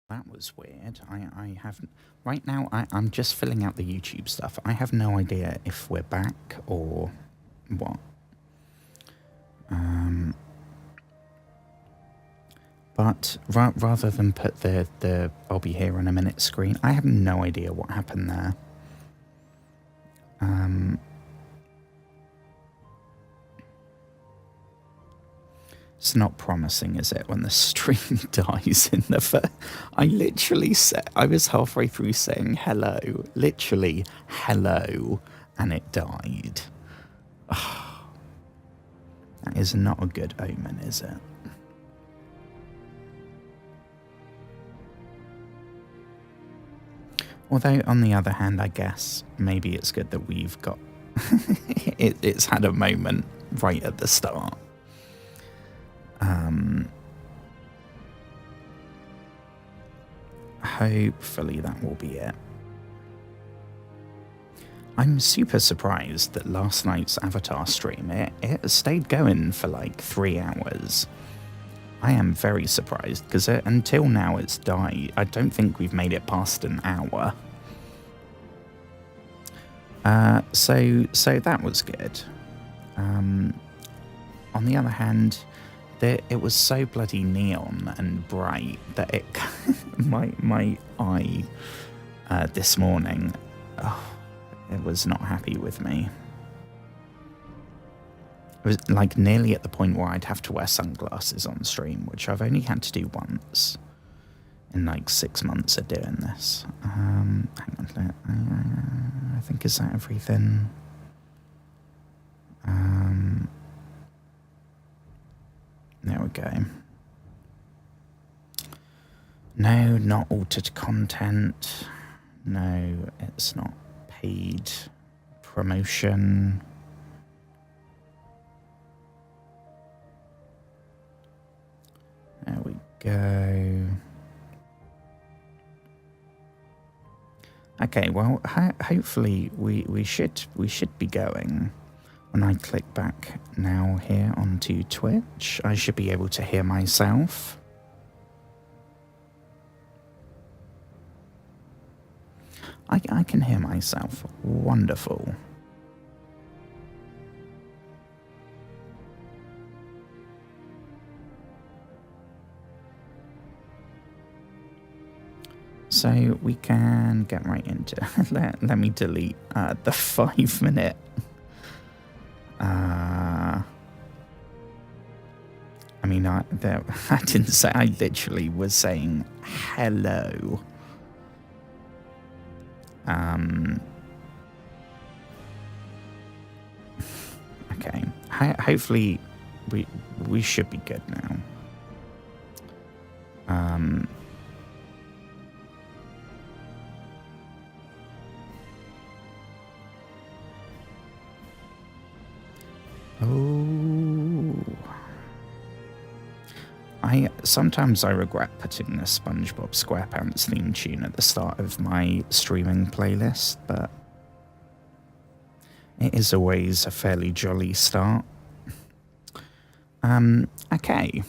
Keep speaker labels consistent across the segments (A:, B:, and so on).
A: That was weird. I haven't... Right now, I'm just filling out the YouTube stuff. I have no idea if we're back or what. But rather than put the I'll be here in a minute screen, I have no idea what happened there. It's not promising, is it, when the stream dies in the first... I literally said... I was halfway through saying hello. Literally, hello. And it died. Oh, that is not a good omen, is it? Although, on the other hand, I guess maybe it's good that we've got... it's had a moment right at the start. Hopefully that will be it. I'm super surprised that last night's Avatar stream, it stayed going for like 3 hours. I am very surprised, because until now it's died. I don't think we've made it past an hour. So that was good. On the other hand, it was so bloody neon and bright that it my eye this morning, it was not happy with me. It was like nearly at the point where I'd have to wear sunglasses on stream, which I've only had to do once in like 6 months of doing this. Hang on, I think, is that everything? There we go. No, not altered content. No, it's not paid promotion. There we go. Okay, well, hopefully we should be going. When I click back now here onto Twitch, I should be able to hear myself. I can hear myself. Wonderful. So we can get right into it. Let me delete the 5 minute. I mean, I didn't say. I literally was saying hello. Okay. Hopefully, we should be good now. Sometimes I regret putting the SpongeBob SquarePants theme tune at the start of my streaming playlist, but it is always a fairly jolly start. Okay.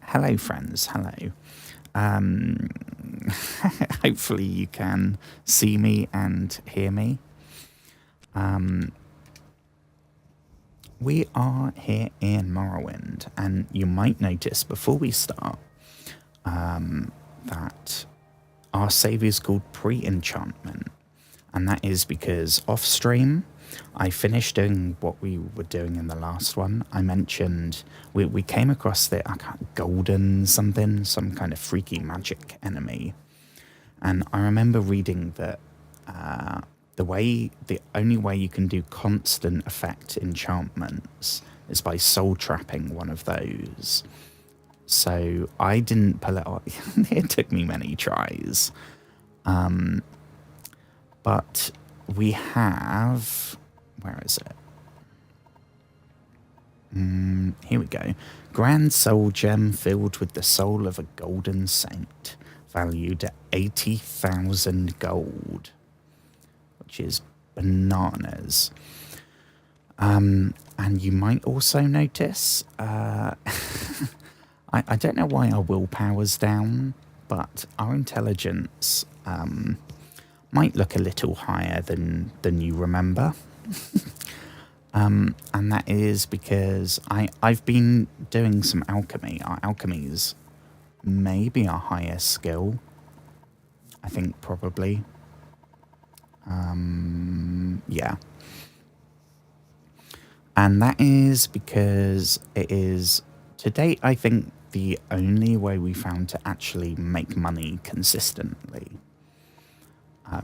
A: Hello, friends. Hello. Hopefully you can see me and hear me. We are here in Morrowind, and you might notice before we start that our save is called pre-enchantment, and that is because off-stream I finished doing what we were doing in the last one. I mentioned we came across the golden something, some kind of freaky magic enemy, and I remember reading that the only way you can do constant effect enchantments is by soul trapping one of those. So I didn't pull it off. It took me many tries. But we have... Where is it? Here we go. Grand soul gem filled with the soul of a golden saint, valued at 80,000 gold. Which is bananas. And you might also notice, I don't know why our willpower's down, but our intelligence might look a little higher than you remember. And that is because I've been doing some alchemy. Our alchemy is maybe our highest skill. I think probably. Yeah. And that is because it is, to date, I think, the only way we found to actually make money consistently.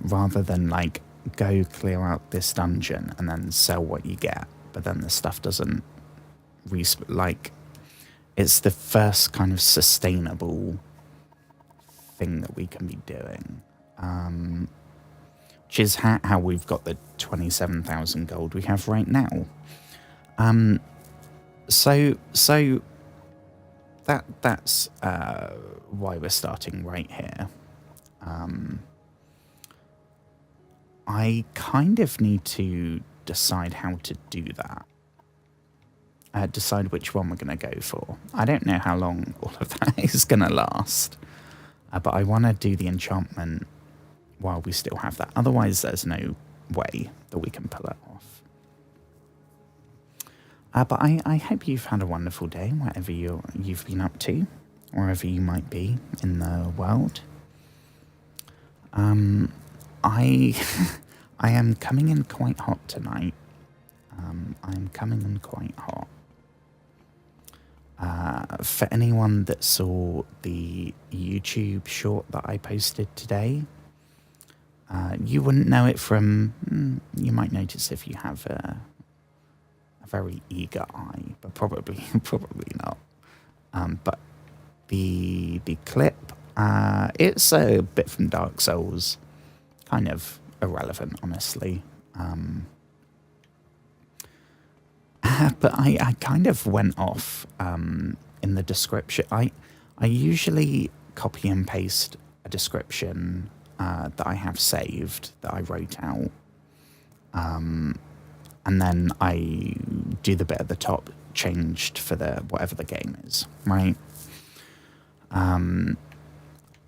A: Rather than, like, go clear out this dungeon and then sell what you get, but then the stuff doesn't like, it's the first kind of sustainable thing that we can be doing. Which is how we've got the 27,000 gold we have right now. So that's why we're starting right here. I kind of need to decide how to do that. Decide which one we're going to go for. I don't know how long all of that is going to last. But I want to do the enchantment while we still have that. Otherwise, there's no way that we can pull it off. But I hope you've had a wonderful day, whatever you've been up to, wherever you might be in the world. I am coming in quite hot tonight. I'm coming in quite hot. For anyone that saw the YouTube short that I posted today, you wouldn't know it from, you might notice if you have a very eager eye, but probably not. But the clip, it's a bit from Dark Souls, kind of irrelevant, honestly. But I kind of went off in the description. I usually copy and paste a description that I have saved, that I wrote out. And then I do the bit at the top changed for the whatever the game is, right?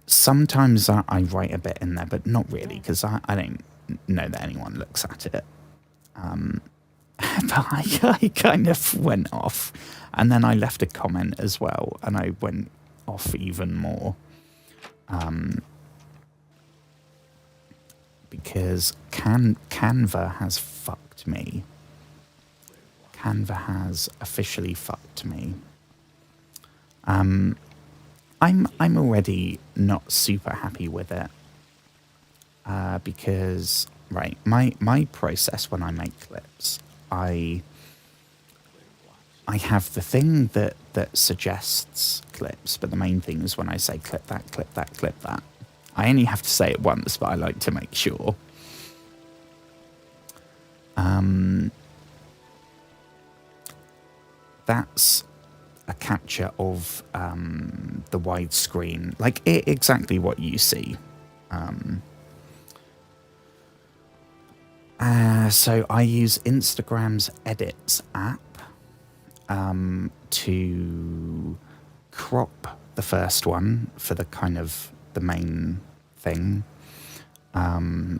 A: Sometimes I write a bit in there, but not really, because I don't know that anyone looks at it. But I kind of went off, and then I left a comment as well, and I went off even more. Because Canva has fucked me. Canva has officially fucked me. I'm already not super happy with it. Because, right, my process when I make clips, I have the thing that suggests clips, but the main thing is when I say clip that, clip that, clip that. I only have to say it once, but I like to make sure. That's a capture of the widescreen, like exactly what you see. So I use Instagram's Edits app to crop the first one for the kind of the main thing, and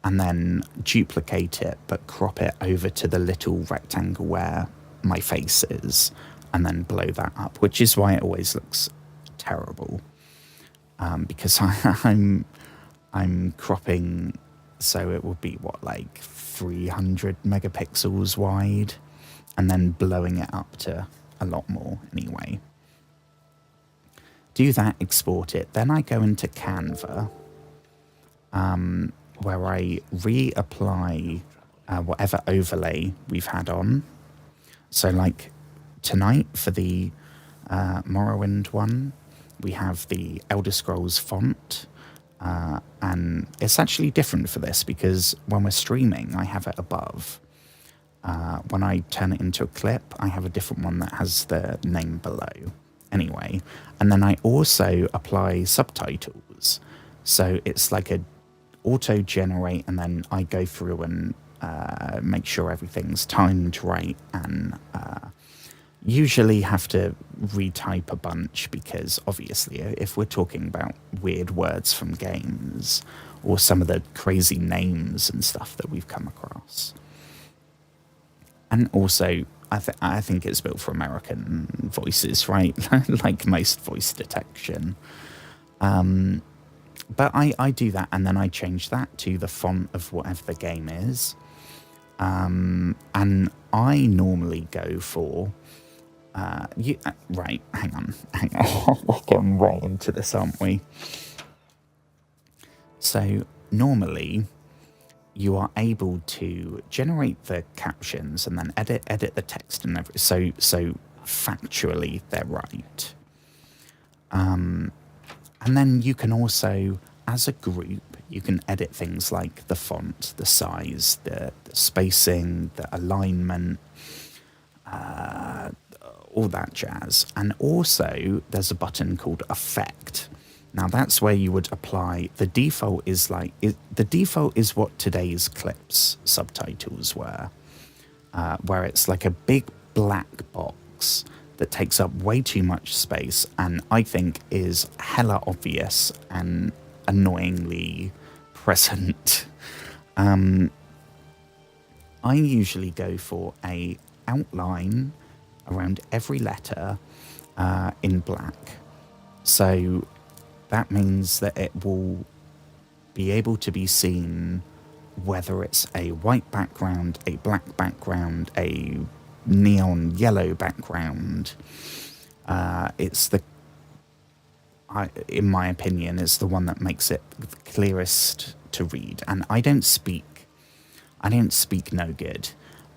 A: then duplicate it but crop it over to the little rectangle where my face is, and then blow that up, which is why it always looks terrible, because I'm cropping so it will be what, like 300 megapixels wide, and then blowing it up to a lot more anyway. Do that, export it. Then I go into Canva, where I reapply whatever overlay we've had on. So like tonight for the Morrowind one, we have the Elder Scrolls font. And it's actually different for this because when we're streaming, I have it above. When I turn it into a clip, I have a different one that has the name below. Anyway, and then I also apply subtitles. So it's like a auto-generate, and then I go through and make sure everything's timed right and usually have to retype a bunch because obviously if we're talking about weird words from games or some of the crazy names and stuff that we've come across. And also, I think it's built for American voices, right? Like most voice detection. But I do that and then I change that to the font of whatever the game is. And I normally go for right, hang on. We're getting right into this, aren't we? So normally you are able to generate the captions and then edit the text and everything. So factually they're right. And then you can also, as a group, you can edit things like the font, the size, the spacing, the alignment, all that jazz. And also there's a button called Effect. Now that's where you would apply, the default is the default is what today's clips subtitles were, where it's like a big black box that takes up way too much space and I think is hella obvious and annoyingly present. I usually go for a outline around every letter in black. So that means that it will be able to be seen whether it's a white background, a black background, a neon yellow background. It's in my opinion, is the one that makes it the clearest to read. And I don't speak no good.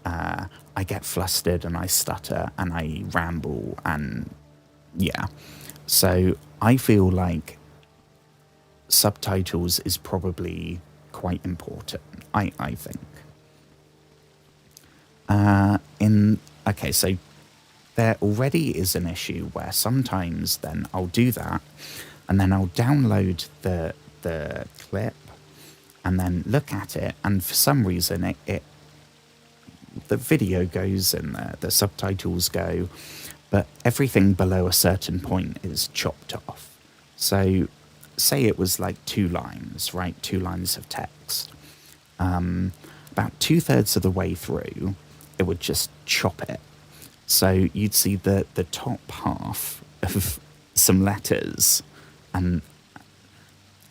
A: I get flustered and I stutter and I ramble and yeah. So I feel like subtitles is probably quite important, I think. Okay, so there already is an issue where sometimes then I'll do that and then I'll download the clip and then look at it and for some reason the video goes and the subtitles go, but everything below a certain point is chopped off. So say it was like 2 lines, right? 2 lines of text. About 2/3 of the way through, it would just chop it. So you'd see the top half of some letters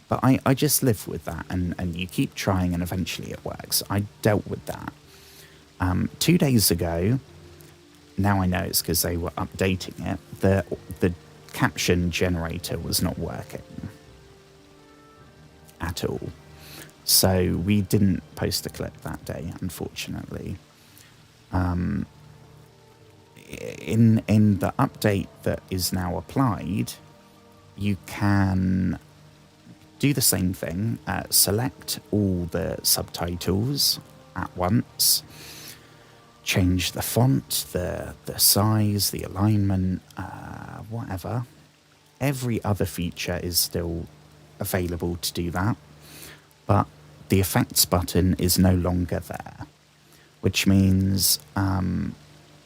A: but I just live with that and you keep trying and eventually it works. I dealt with that. 2 days ago, now I know it's because they were updating it, the caption generator was not working at all. So we didn't post a clip that day, unfortunately. In the update that is now applied, you can do the same thing, select all the subtitles at once, change the font, the size, the alignment, whatever. Every other feature is still available to do that, but the effects button is no longer there, which means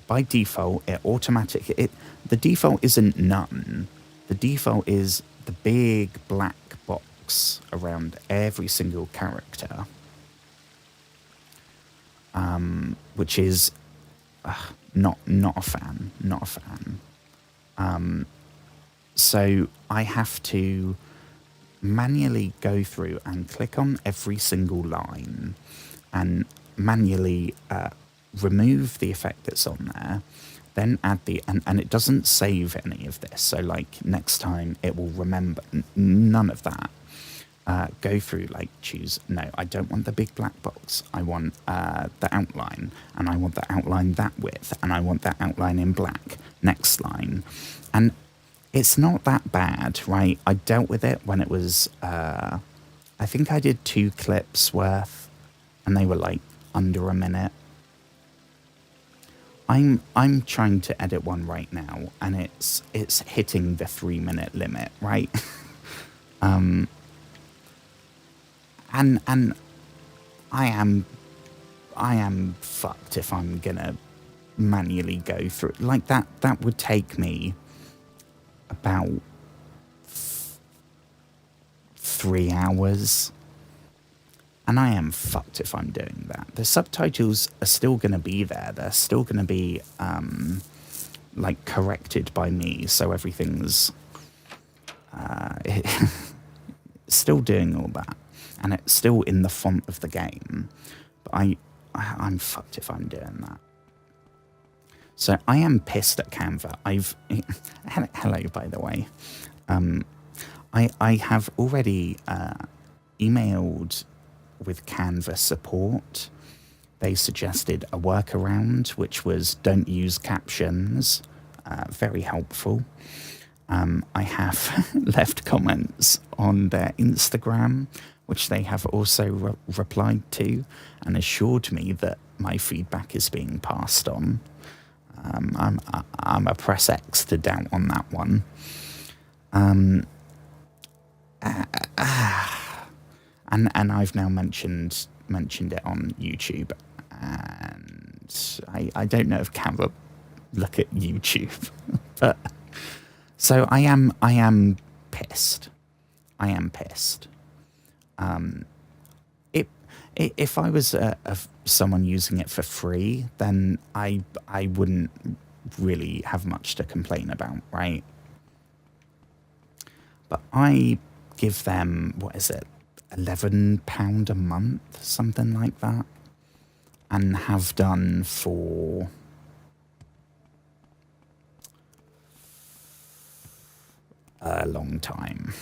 A: by default the default isn't none. The default is the big black box around every single character, which is not a fan. So I have to manually go through and click on every single line and manually remove the effect that's on there, then add and it doesn't save any of this. So like next time it will remember none of that. Go through, like choose, no, I don't want the big black box. I want the outline, and I want the outline that width, and I want that outline in black. Next line. And it's not that bad, right? I dealt with it when it was, I think I did 2 clips worth, and they were like under a minute. I'm trying to edit one right now, and it's hitting the 3-minute limit, right? And I am fucked if I'm gonna manually go through like that. That would take me about 3 hours, and I am fucked if I'm doing that. The subtitles are still going to be there. They're still going to be like corrected by me, so everything's still doing all that, and it's still in the font of the game. But I'm fucked if I'm doing that. So I am pissed at Canva. Hello, by the way. I have already emailed with Canva support. They suggested a workaround, which was don't use captions. Very helpful. I have left comments on their Instagram, which they have also replied to and assured me that my feedback is being passed on. I'm a press X to doubt on that one. And I've now mentioned it on YouTube, and I don't know if Canva look at YouTube, but so I am pissed. I am pissed. If I was someone using it for free, then I wouldn't really have much to complain about, right? But I give them, what is it, £11 a month, something like that, and have done for a long time.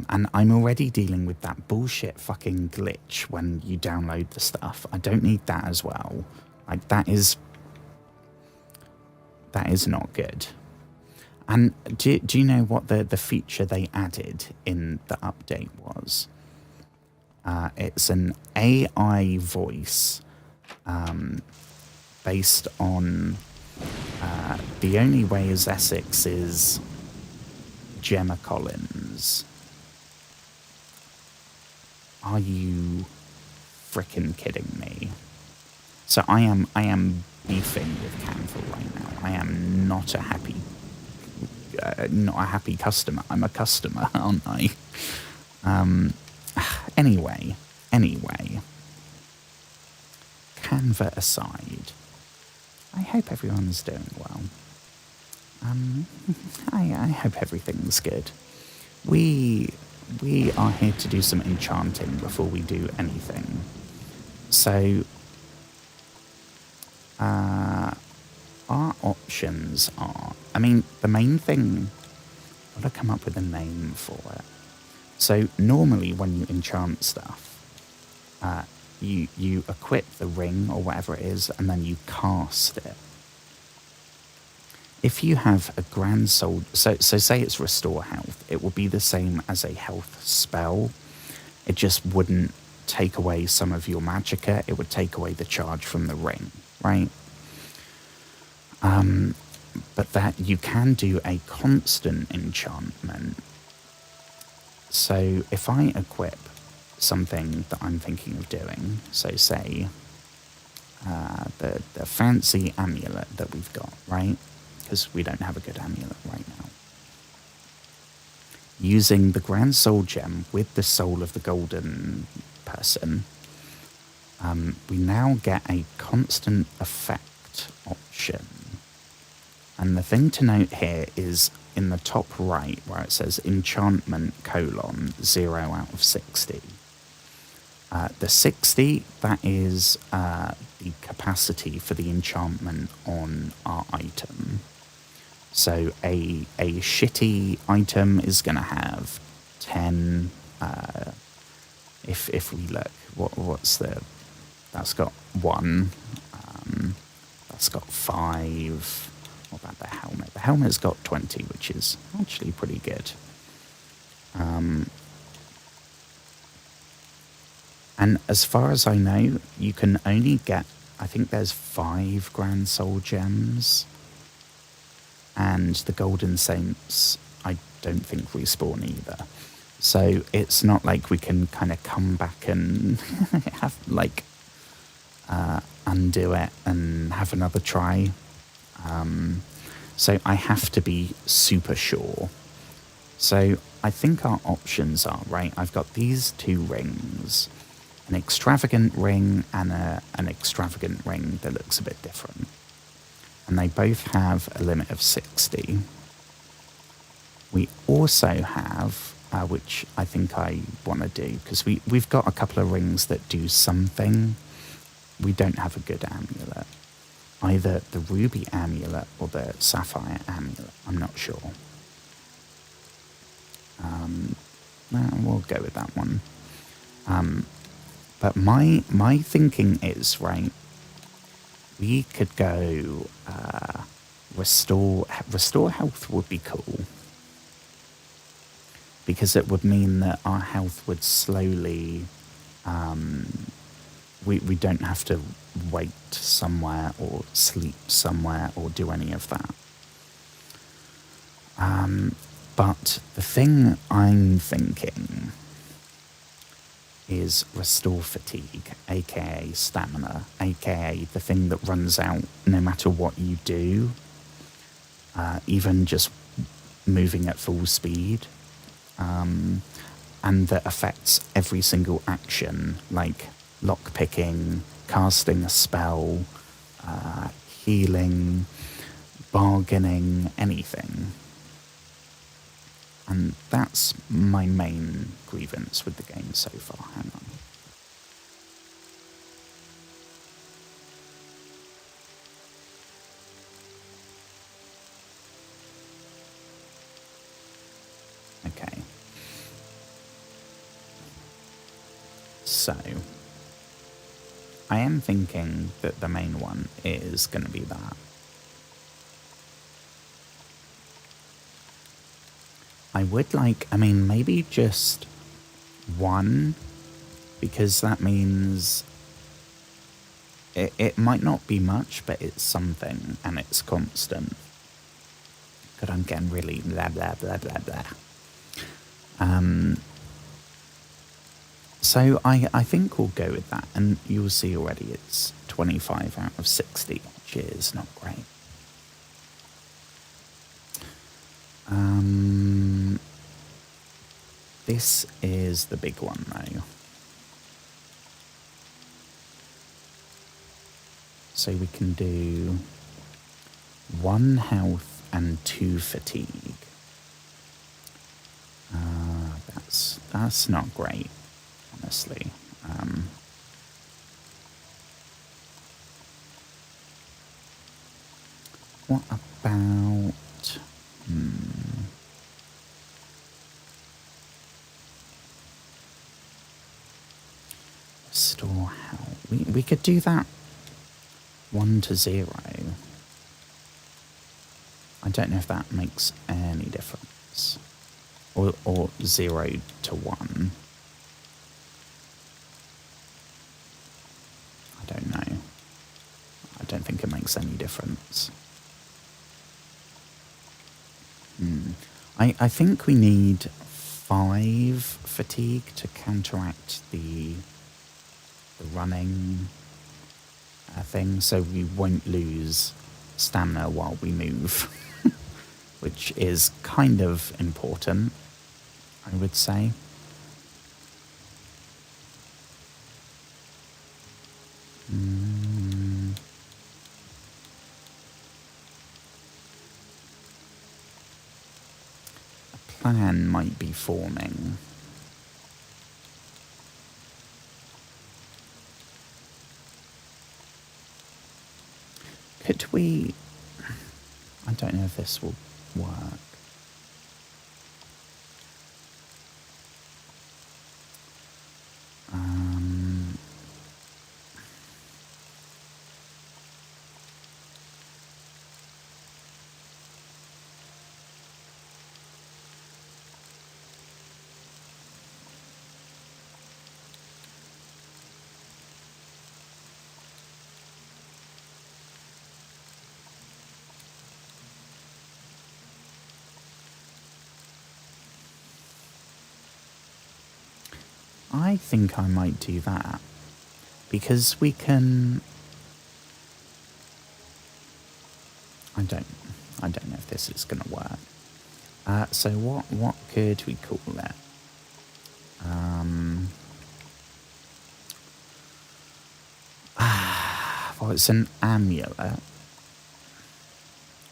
A: And I'm already dealing with that bullshit fucking glitch when you download the stuff. I don't need that as well. Like, that is not good. And do you know what the feature they added in the update was? It's an AI voice based on The Only Way is Essex's Gemma Collins. Are you frickin' kidding me? So I am beefing with Canva right now. I am not a happy customer. I'm a customer, aren't I? Anyway, Canva aside, I hope everyone's doing well. I hope everything's good. We are here to do some enchanting before we do anything. So our options are, I mean, the main thing, I've got to come up with a name for it. So normally when you enchant stuff, you equip the ring or whatever it is, and then you cast it. If you have a grand soul, so say it's restore health, it will be the same as a health spell. It just wouldn't take away some of your magicka. It would take away the charge from the ring, right? But that you can do a constant enchantment. So if I equip something that I'm thinking of doing, so say the fancy amulet that we've got, right? Because we don't have a good amulet right now. Using the Grand Soul Gem with the soul of the golden person, we now get a constant effect option. And the thing to note here is in the top right where it says enchantment : 0 out of 60. The 60, that is the capacity for the enchantment on our item. So a shitty item is going to have 10. If we look, what's the? That's got 1. That's got 5. What about the helmet? The helmet's got 20, which is actually pretty good. And as far as I know, you can only get, I think there's 5 Grand Soul Gems. And the Golden Saints, I don't think respawn either. So it's not like we can kind of come back and have like undo it and have another try. So I have to be super sure. So I think our options are, right, I've got these two rings, an extravagant ring and an extravagant ring that looks a bit different. And they both have a limit of 60. We also have, which I think I want to do, because we've got a couple of rings that do something. We don't have a good amulet. Either the ruby amulet or the sapphire amulet. I'm not sure. We'll go with that one. But my thinking is, right, we could go restore health would be cool. Because it would mean that our health would slowly... we don't have to wait somewhere or sleep somewhere or do any of that. But the thing I'm thinking is restore fatigue, aka stamina, aka the thing that runs out no matter what you do, even just moving at full speed, and that affects every single action, like lockpicking, casting a spell, healing, bargaining, anything. And that's my main grievance with the game so far. Hang on. Okay. So, I am thinking that the main one is going to be that. I would like, I mean, maybe just one, because that means it might not be much, but it's something, and it's constant. But I'm getting really blah, blah, blah, blah, blah. So I think we'll go with that, and you'll see already it's 25 out of 60, which is not great. This is the big one, though. So we can do 1 health and 2 fatigue. That's not great, honestly. What about... Restore health. We could do that 1 to 0. I don't know if that makes any difference. Or 0 to 1. I don't know. I don't think it makes any difference. I think we need 5 fatigue to counteract the running thing, so we won't lose stamina while we move, which is kind of important, I would say. A plan might be forming. Could we... I don't know if this will work. I think I might do that, because we can I don't, I don't know if this is going to work. So what could we call it? Um, well, it's an amulet.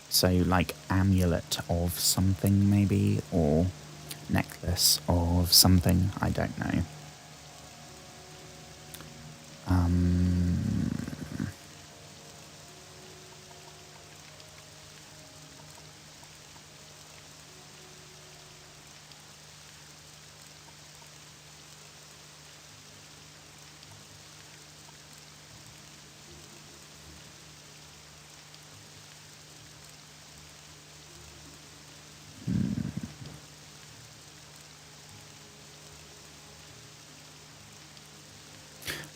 A: So like amulet of something maybe, or necklace of something. I don't know. Um,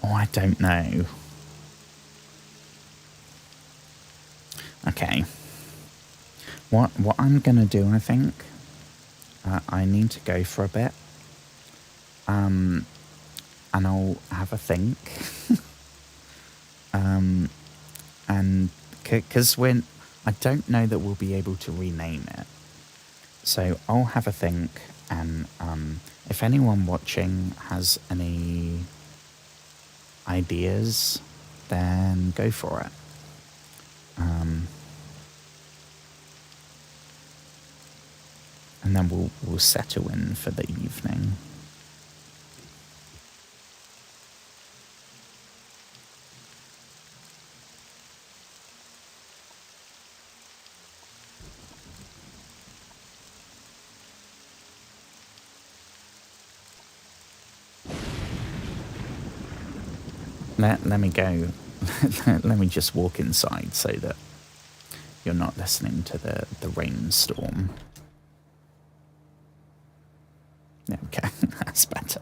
A: oh, I don't know. Okay. What I'm gonna do, I think, I need to go for a bit, and I'll have a think, and because when I don't know that we'll be able to rename it, so I'll have a think, and if anyone watching has any ideas, then go for it. And then we'll settle in for the evening. Let me go. Let me just walk inside so that you're not listening to the rainstorm. Okay, that's better.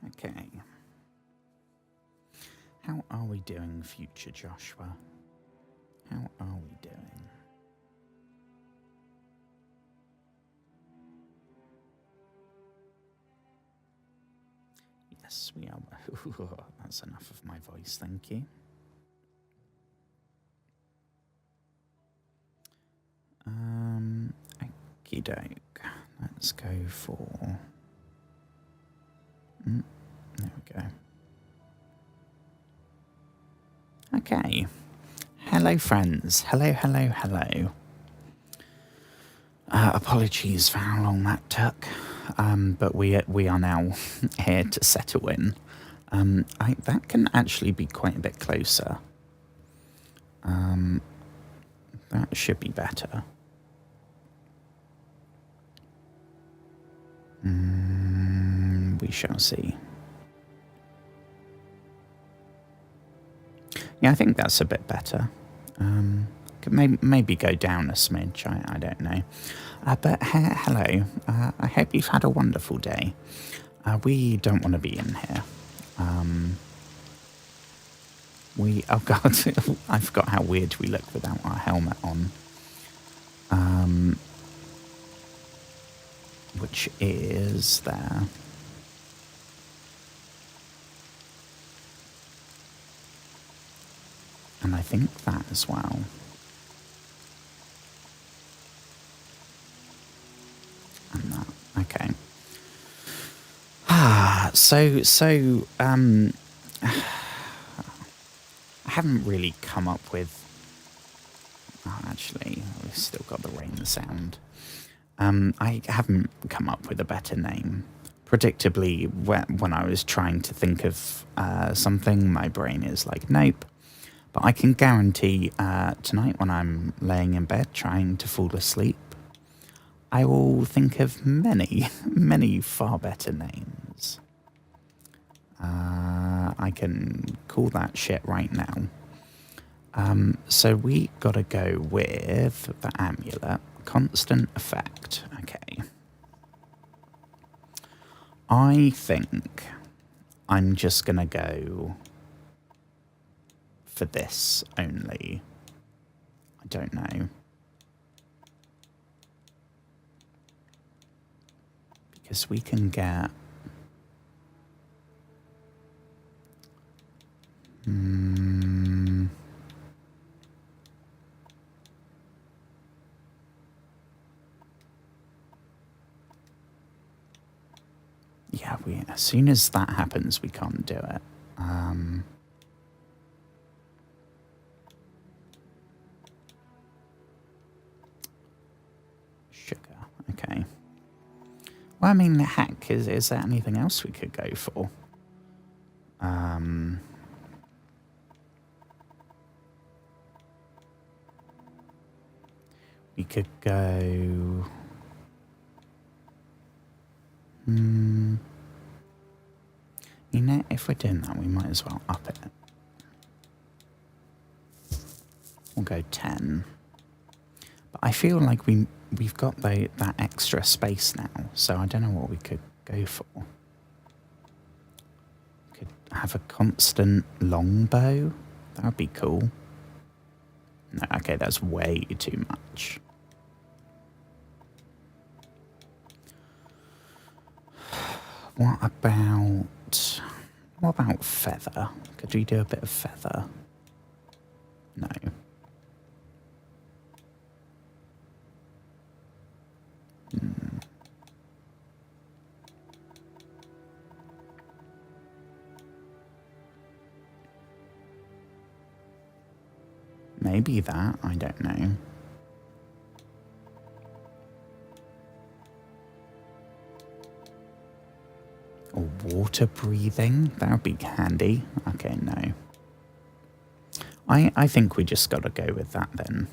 A: Okay. How are we doing, future Joshua? How are we doing? Yes, we are. That's enough of my voice, thank you. Okie doke. Let's go for... there we go. Okay. Hello, friends. Hello, hello, hello. Apologies for how long that took, but we are now here to settle in. That can actually be quite a bit closer. That should be better. We shall see. Yeah, I think that's a bit better. Could maybe go down a smidge, I don't know. But hello, I hope you've had a wonderful day. We don't want to be in here. Oh god, I forgot how weird we look without our helmet on. Which is there. And I think that as well. And that, okay. I haven't really come up with... Oh, actually, we've still got the rain sound. I haven't come up with a better name. Predictably, when I was trying to think of something, my brain is like, nope. But I can guarantee tonight when I'm laying in bed trying to fall asleep, I will think of many, many far better names. I can call that shit right now. So we gotta go with the amulet. Constant effect. Okay. I think I'm just gonna go for this only. I don't know. Because we can get... Yeah, as soon as that happens, we can't do it. Sugar, okay. Well, I mean, heck, is there anything else we could go for? We could go... You know, if we're doing that, we might as well up it. We'll go 10. But I feel like we've got that extra space now, so I don't know what we could go for. Could have a constant longbow. That would be cool. No, okay, that's way too much. What about feather? Could we do a bit of feather? No. Maybe that, I don't know. Or water breathing, that would be handy. Okay, no. I think we just got to go with that then.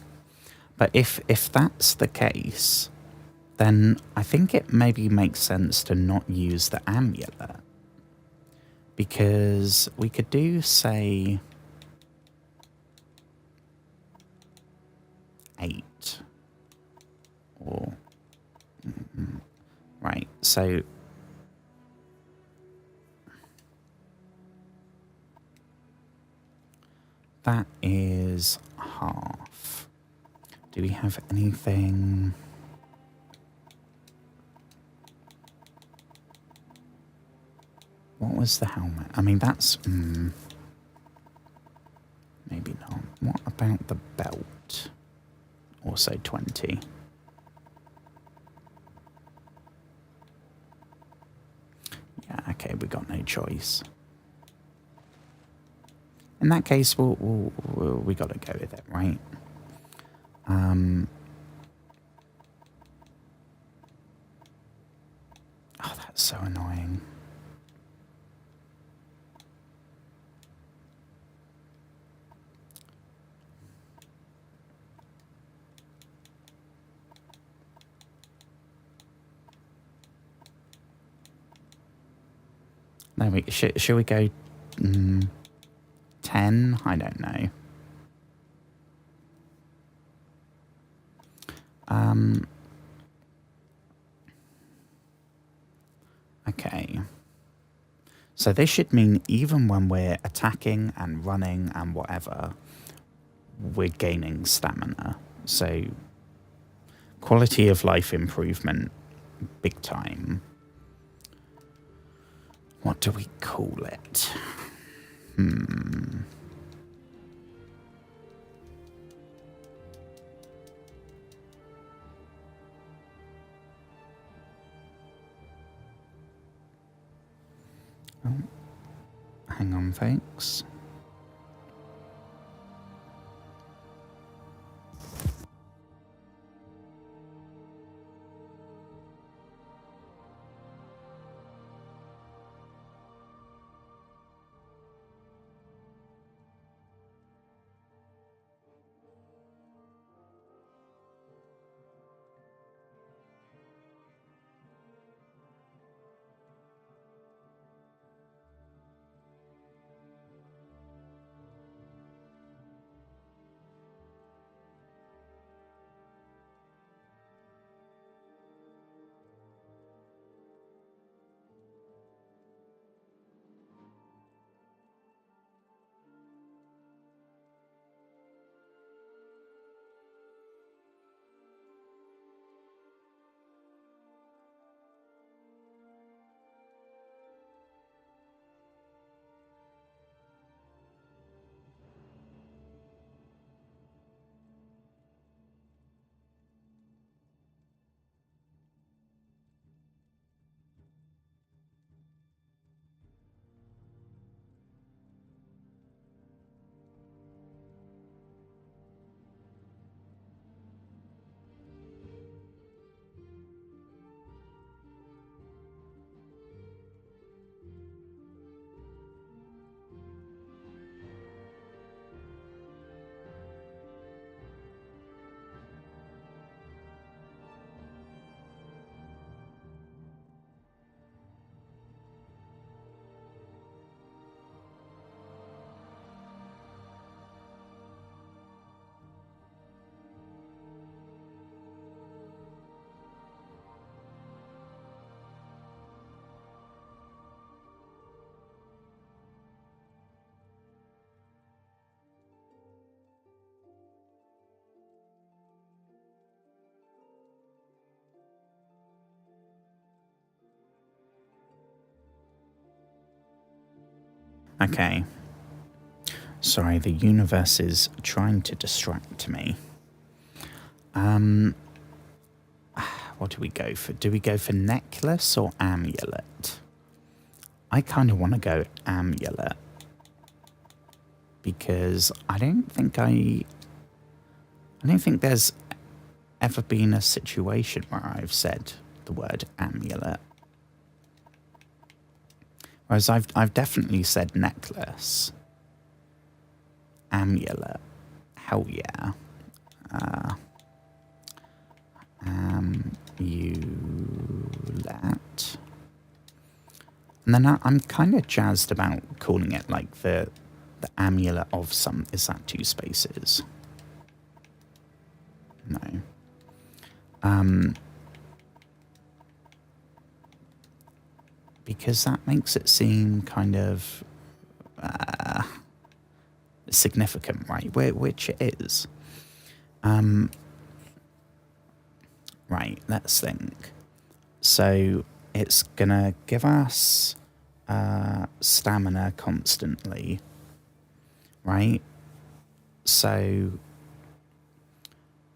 A: But if that's the case, then I think it maybe makes sense to not use the amulet. Because we could do, say, 8. Or... Right, so... is half. Do we have anything? What was the helmet? I mean, that's... maybe not. What about the belt? Also 20. Yeah, okay, we got no choice. In that case, we got to go with it, right? Oh, that's so annoying. No, should we go 10? I don't know. Okay. So this should mean even when we're attacking and running and whatever, we're gaining stamina. So quality of life improvement, big time. What do we call it? Oh, hang on, folks. Okay. Sorry, the universe is trying to distract me. What do we go for? Do we go for necklace or amulet? I kind of want to go amulet. Because I don't think there's ever been a situation where I've said the word amulet. Whereas I've definitely said necklace. Amulet. Hell yeah. Amulet. And then I'm kind of jazzed about calling it like the amulet of some. Is that 2 spaces? No. Because that makes it seem kind of significant, right? Which it is. Right, let's think. So it's gonna give us stamina constantly, right? So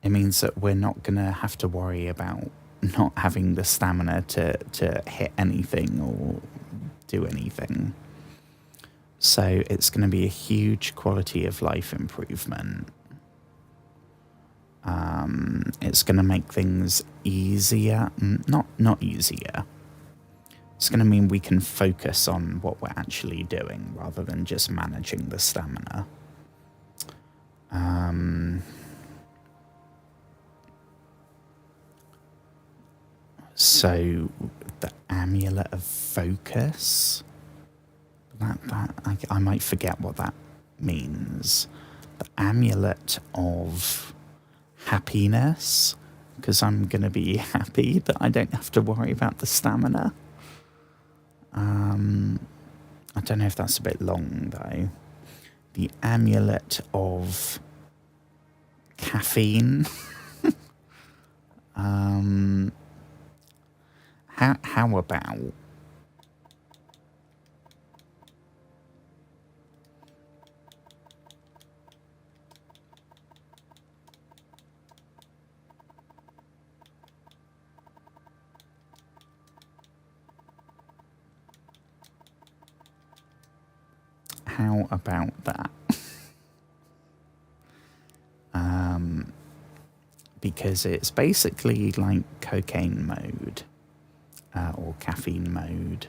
A: it means that we're not gonna have to worry about not having the stamina to hit anything or do anything. So it's going to be a huge quality of life improvement. It's going to make things easier. Not easier. It's going to mean we can focus on what we're actually doing rather than just managing the stamina. So the amulet of focus. I might forget what that means. The amulet of happiness, because I'm going to be happy that I don't have to worry about the stamina. I don't know if that's a bit long, though. The amulet of caffeine. How about... How about that? Because it's basically like cocaine mode or caffeine mode.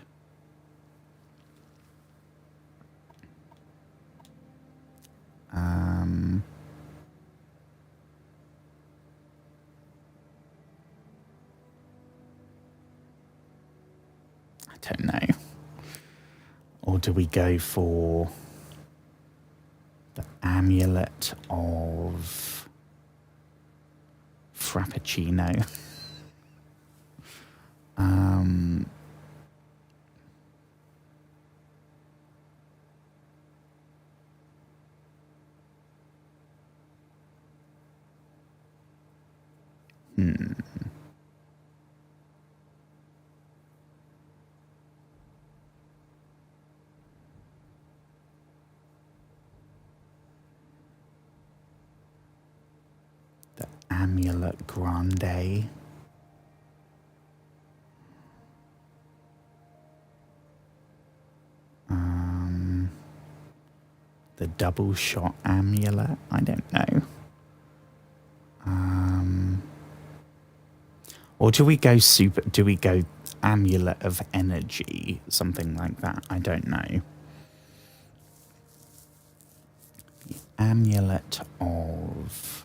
A: I don't know. Or do we go for the amulet of Frappuccino? The amulet grande. The double shot amulet. I don't know. Or do we go super? Do we go amulet of energy? Something like that. I don't know. The amulet of...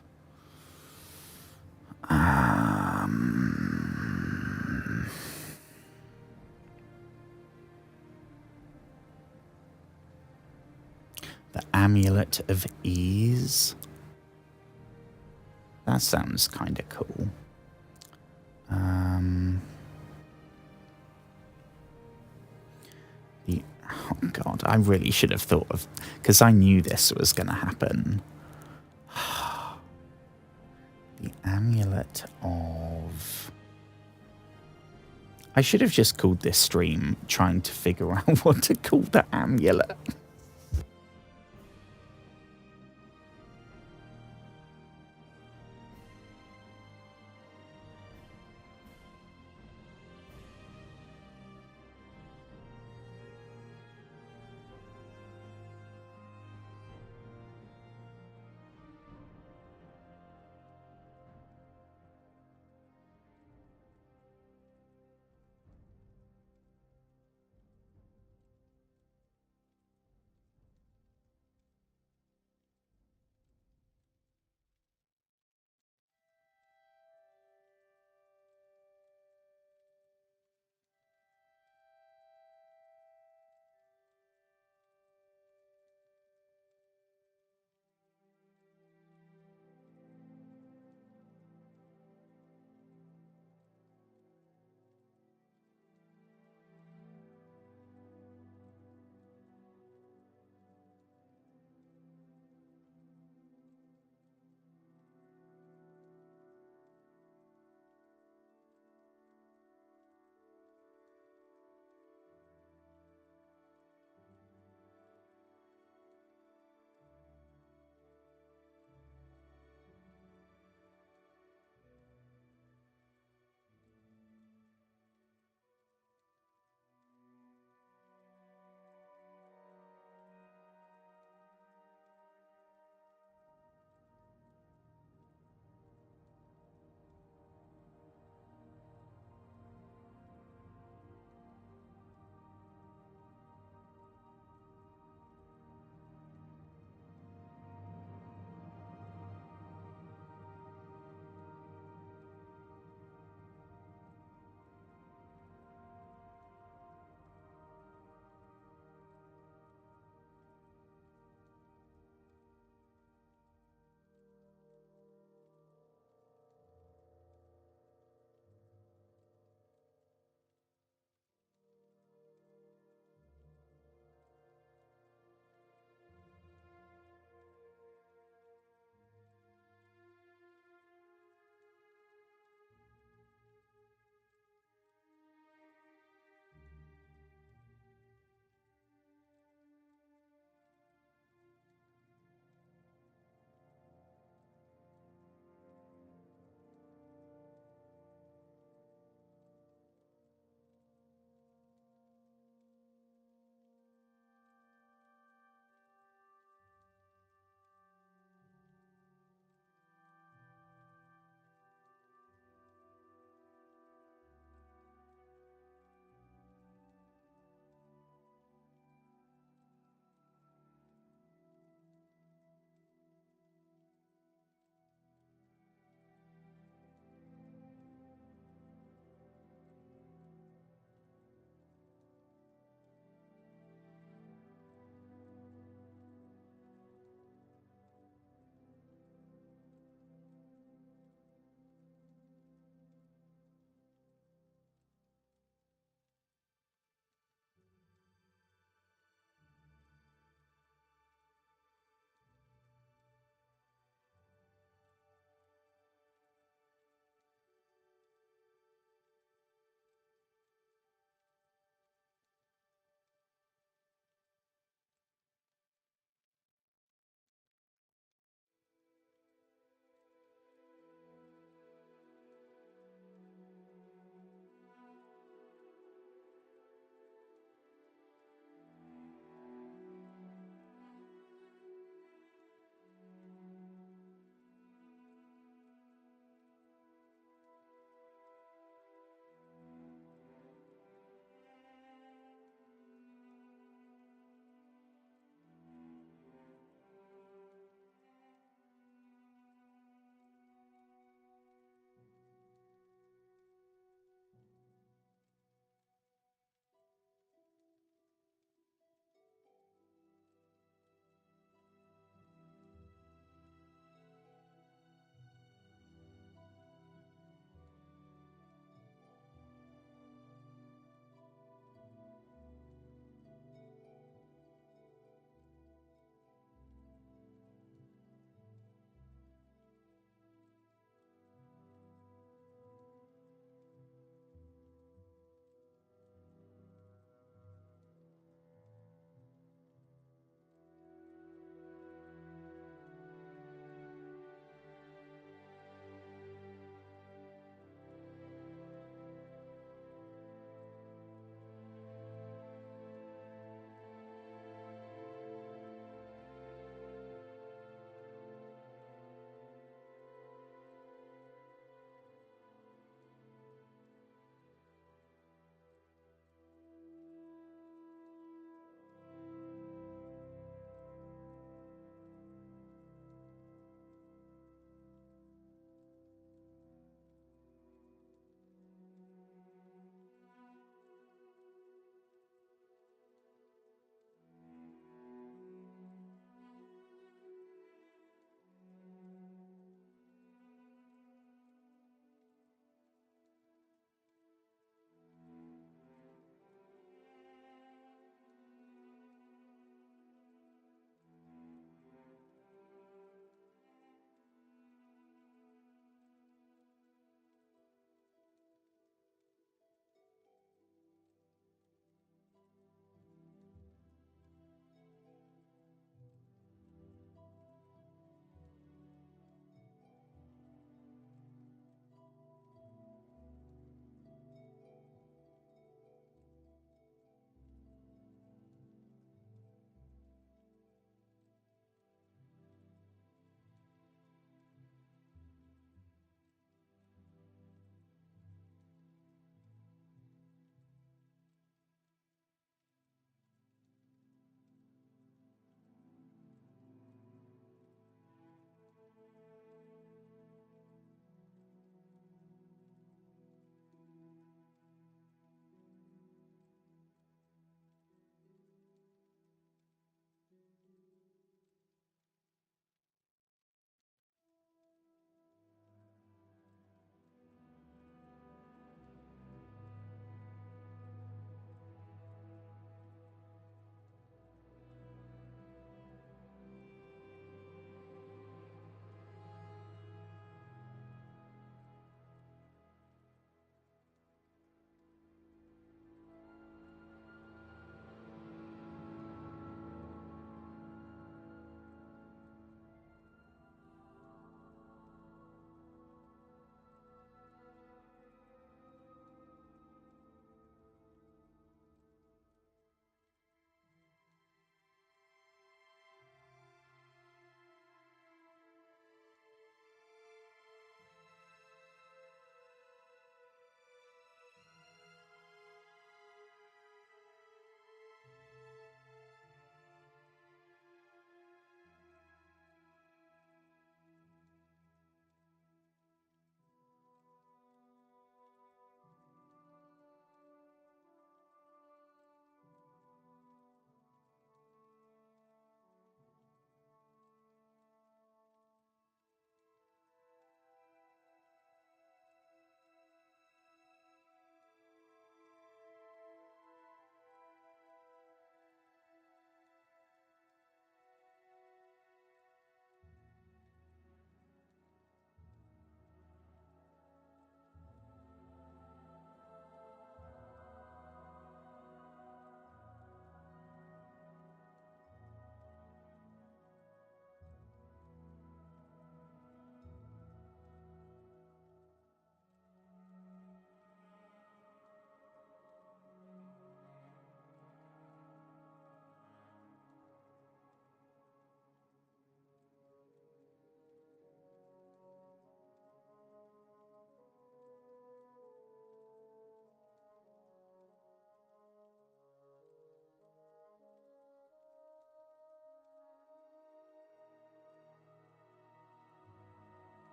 A: the amulet of ease. That sounds kind of cool. Oh God, I really should have thought of, because I knew this was going to happen. The amulet of... I should have just called this stream trying to figure out what to call the amulet.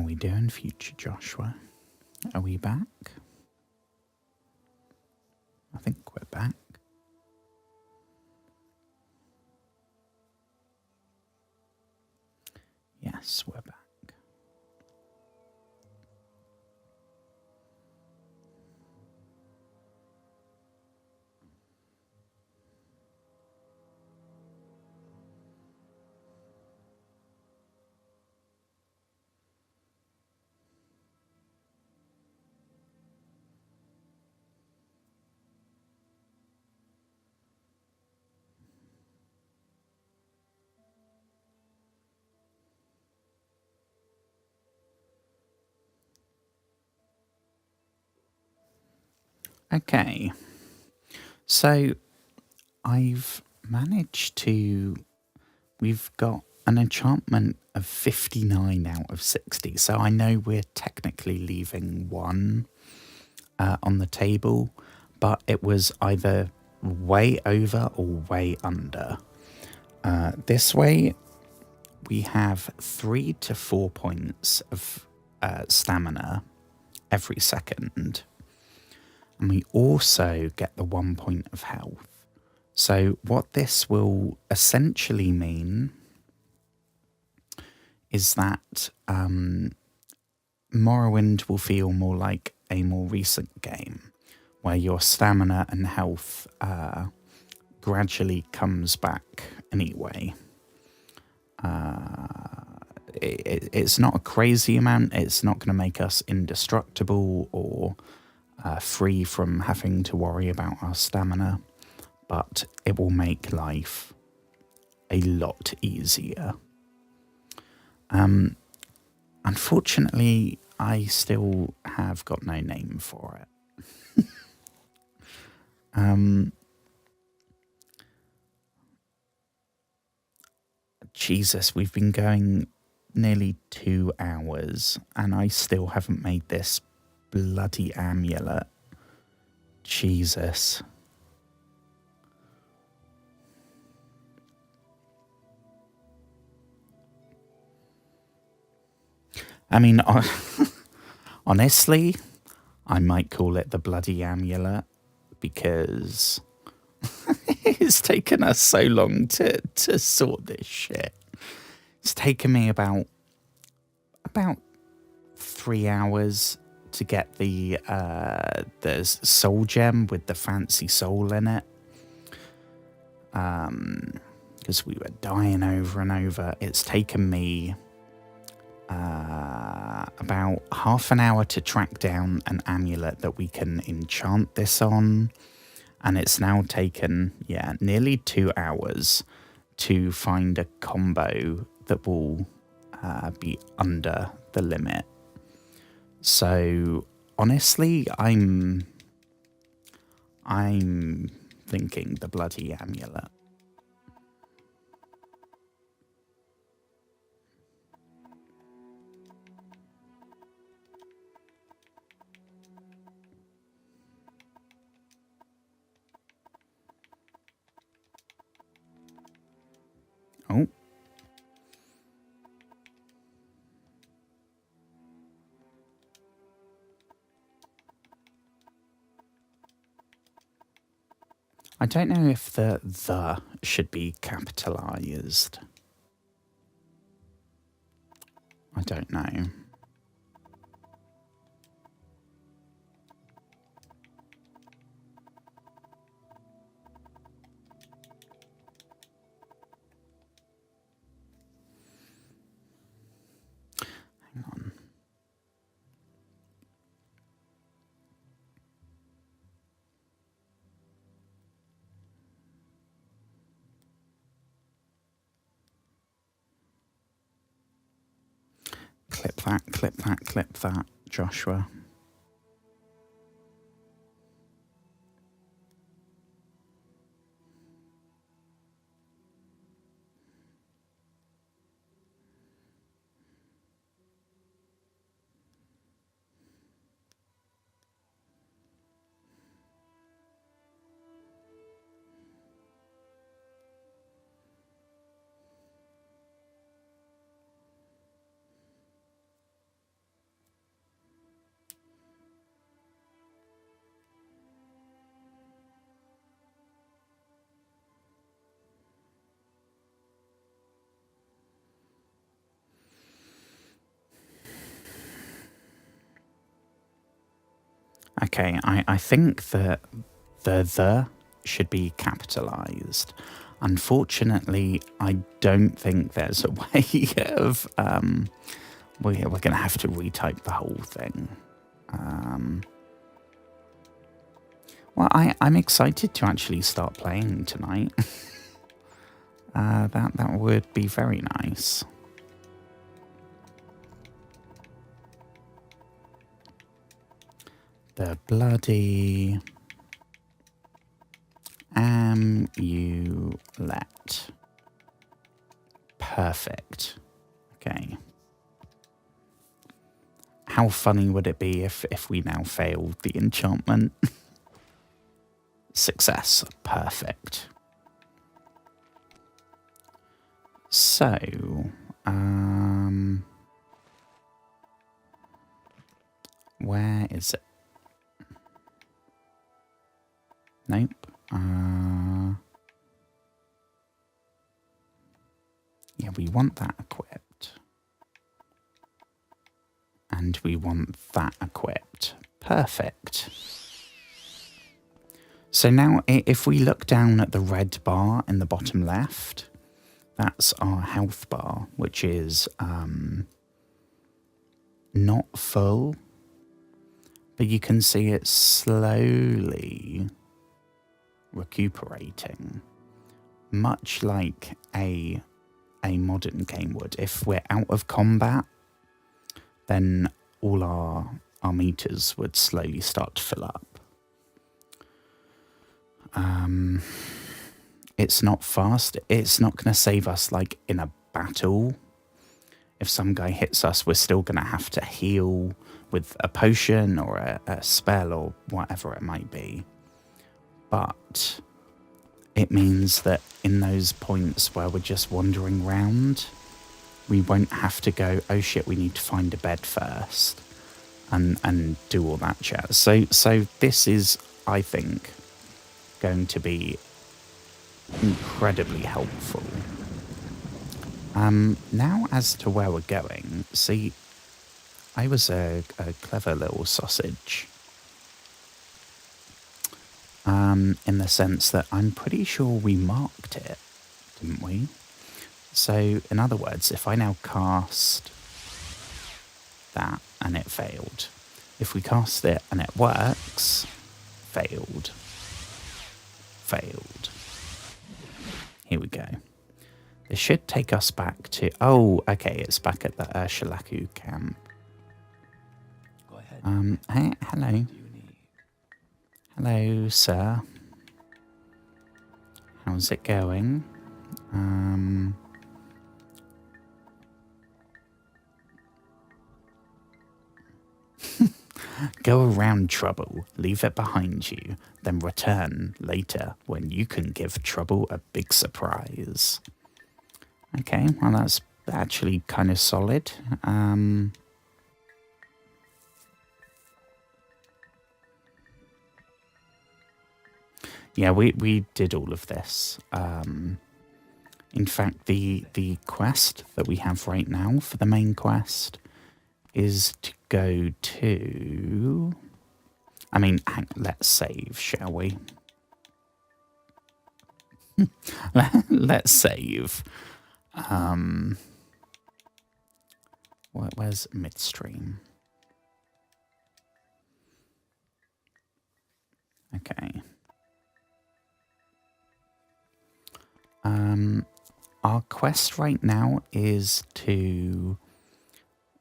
A: we doing, future Joshua? Are we back? I think we're back. Yes, we're back. Okay, so I've managed to... We've got an enchantment of 59 out of 60, so I know we're technically leaving one on the table, but it was either way over or way under. This way, we have 3 to 4 points of stamina every second. And we also get the 1 point of health. So what this will essentially mean is that Morrowind will feel more like a more recent game, where your stamina and health gradually comes back anyway. It's not a crazy amount. It's not going to make us indestructible or free from having to worry about our stamina, but it will make life a lot easier. Unfortunately, I still have got no name for it. Jesus, we've been going nearly 2 hours and I still haven't made this bloody amulet. Jesus. I mean, honestly, I might call it the bloody amulet because it's taken us so long to sort this shit. It's taken me about 3 hours to get the soul gem with the fancy soul in it. Because we were dying over and over. It's taken me about half an hour to track down an amulet that we can enchant this on. And it's now taken, nearly 2 hours to find a combo that will be under the limit. So honestly, I'm thinking the bloody amulet. Oh. I don't know if the should be capitalized. I don't know. Hang on. Clip that, clip that, clip that, Joshua. Okay, I think that the should be capitalized. Unfortunately, I don't think there's a way of... we're going to have to retype the whole thing. Well, I'm excited to actually start playing tonight. That would be very nice. The bloody amulet. Perfect. Okay. How funny would it be if we now failed the enchantment? Success. Perfect. So, where is it? Nope. Yeah, we want that equipped. And we want that equipped. Perfect. So now if we look down at the red bar in the bottom left, that's our health bar, which is not full, but you can see it slowly recuperating, much like a modern game would. If we're out of combat, then all our meters would slowly start to fill up. It's not fast. It's not going to save us like in a battle. If some guy hits us, we're still going to have to heal with a potion or a spell or whatever it might be. But it means that in those points where we're just wandering around, we won't have to go, oh shit, we need to find a bed first and do all that jazz. So this is, I think, going to be incredibly helpful. Now as to where we're going, see, I was a clever little sausage. In the sense that I'm pretty sure we marked it, didn't we? So, in other words, if I now cast that and it failed, if we cast it and it works, failed. Here we go. This should take us back to... Oh, okay, it's back at the Ursulaku camp.
B: Go ahead.
A: Hey, hello.
B: What do you need?
A: Hello, sir. How's it going? Go around trouble, leave it behind you, then return later when you can give trouble a big surprise. Okay, well that's actually kind of solid. Yeah, we did all of this. In fact, the quest that we have right now for the main quest is to go to... I mean, let's save, shall we? Let's save. Where's midstream? Okay. Our quest right now is to...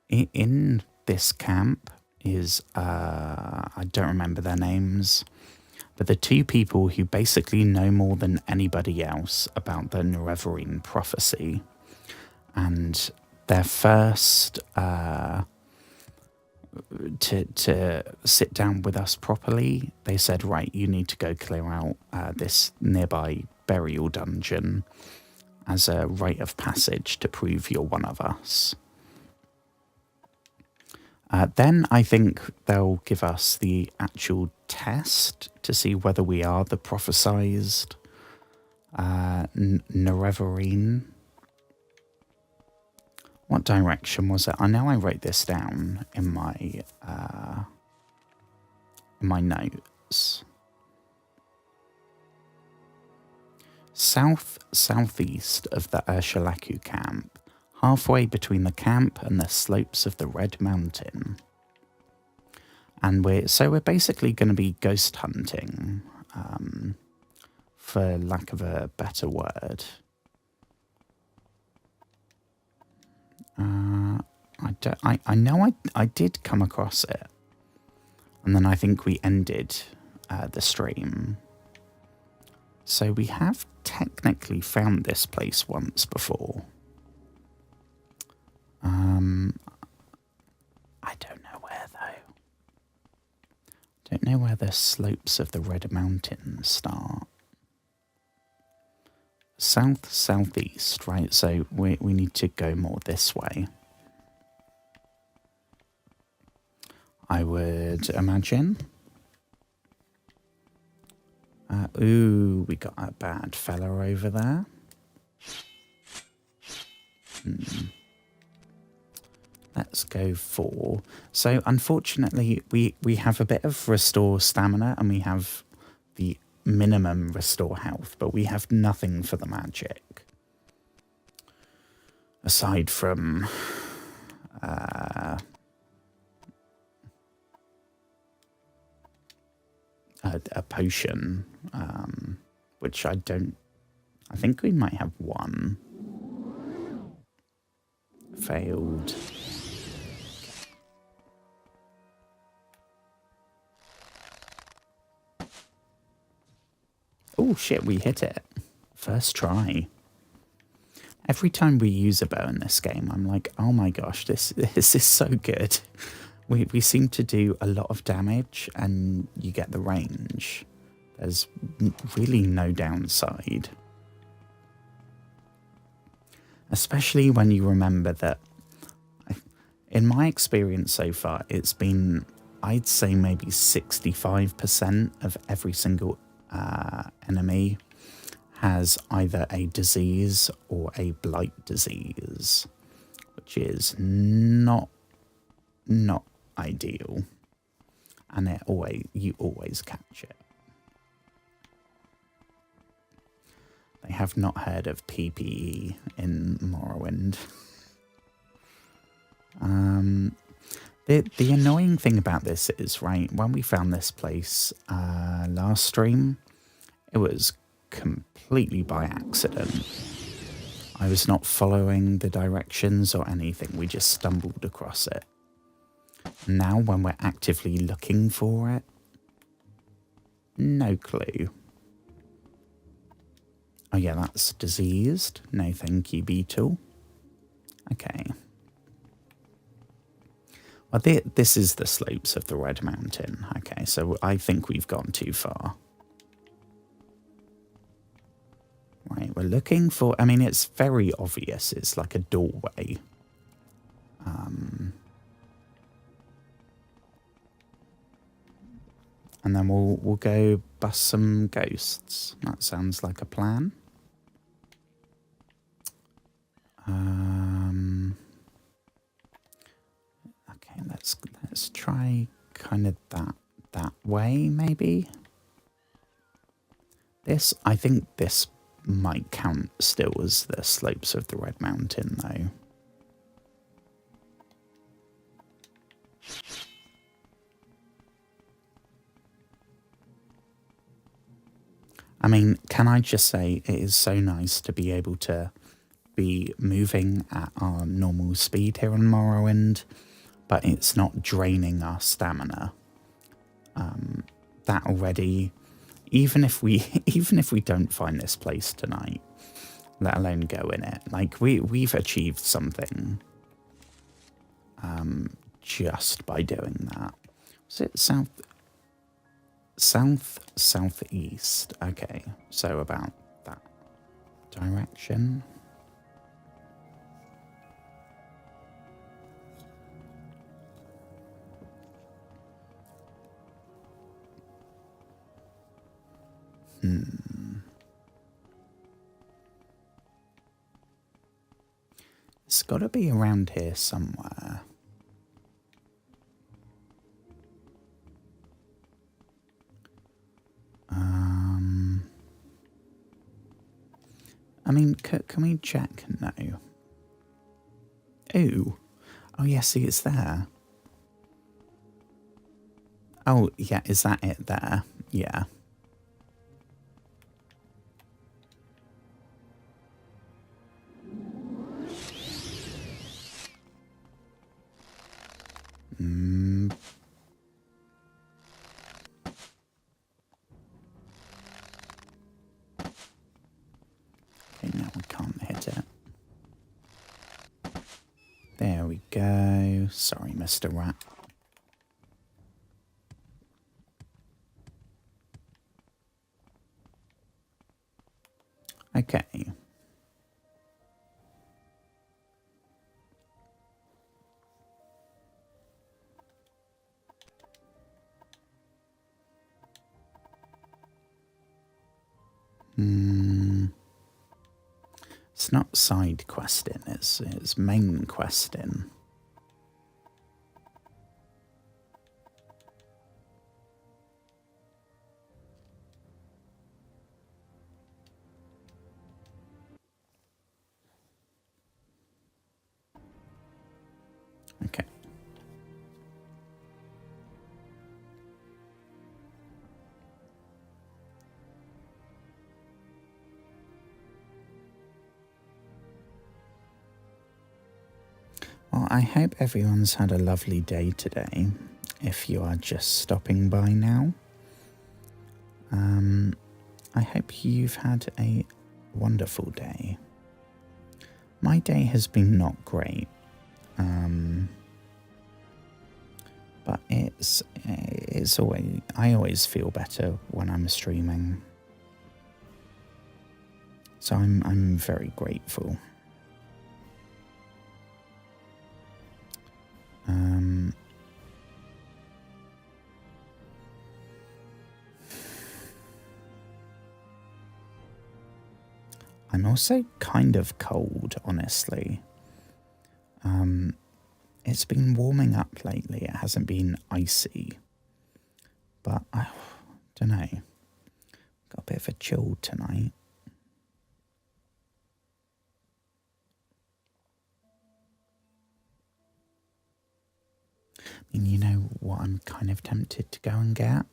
A: In this camp is... I don't remember their names, but the two people who basically know more than anybody else about the Nerevarine prophecy. And their first... to sit down with us properly, they said, right, you need to go clear out this nearby burial dungeon as a rite of passage to prove you're one of us. Then I think they'll give us the actual test to see whether we are the prophesized Nerevarine. What direction was it? I know I wrote this down in my notes. Southeast of the Urshalaku camp, halfway between the camp and the slopes of the Red Mountain. And we're basically going to be ghost hunting, for lack of a better word. I know I did come across it, and then I think we ended the stream. So we have technically found this place once before. I don't know where though. Don't know where the slopes of the Red Mountains start. Southeast, right? So we need to go more this way, I would imagine. Ooh, we got a bad fella over there. Let's go for... So, unfortunately, we have a bit of restore stamina and we have the minimum restore health, but we have nothing for the magic. Aside from... a potion, which I think we might have one. Failed. Oh shit, we hit it. First try. Every time we use a bow in this game, I'm like, oh my gosh, this is so good. We seem to do a lot of damage and you get the range. There's really no downside. Especially when you remember that, in my experience so far, it's been, I'd say maybe 65% of every single enemy has either a disease or a blight disease, which is not ideal, and you always catch it. They have not heard of PPE in Morrowind. The annoying thing about this is, right, when we found this place last stream, it was completely by accident. I was not following the directions or anything, we just stumbled across it. Now, when we're actively looking for it, no clue. Oh yeah, that's diseased. No thank you, beetle. Okay. Well, this is the slopes of the Red Mountain. Okay, so I think we've gone too far. Right, we're looking for... I mean, it's very obvious. It's like a doorway. And then we'll go bust some ghosts. That sounds like a plan. Okay, let's try kind of that way, maybe. I think this might count still as the slopes of the Red Mountain, though. I mean, can I just say it is so nice to be able to be moving at our normal speed here on Morrowind, but it's not draining our stamina. That already, even if we don't find this place tonight, let alone go in it, like we've achieved something just by doing that. Was it southeast? Okay, so about that direction. It's got to be around here somewhere. I mean, can we check? No. Ooh. Oh, yeah, see, it's there. Oh, yeah, is that it there? Yeah. Mm. Okay, now we can't hit it. There we go. Sorry, Mr. Rat. Okay. It's not side questing, it's main questing. Okay. Well, I hope everyone's had a lovely day today. If you are just stopping by now, I hope you've had a wonderful day. My day has been not great, but it's always, I always feel better when I'm streaming, so I'm very grateful. I'm also kind of cold, honestly. It's been warming up lately. It hasn't been icy, but I don't know. Got a bit of a chill tonight. I mean, you know what I'm kind of tempted to go and get?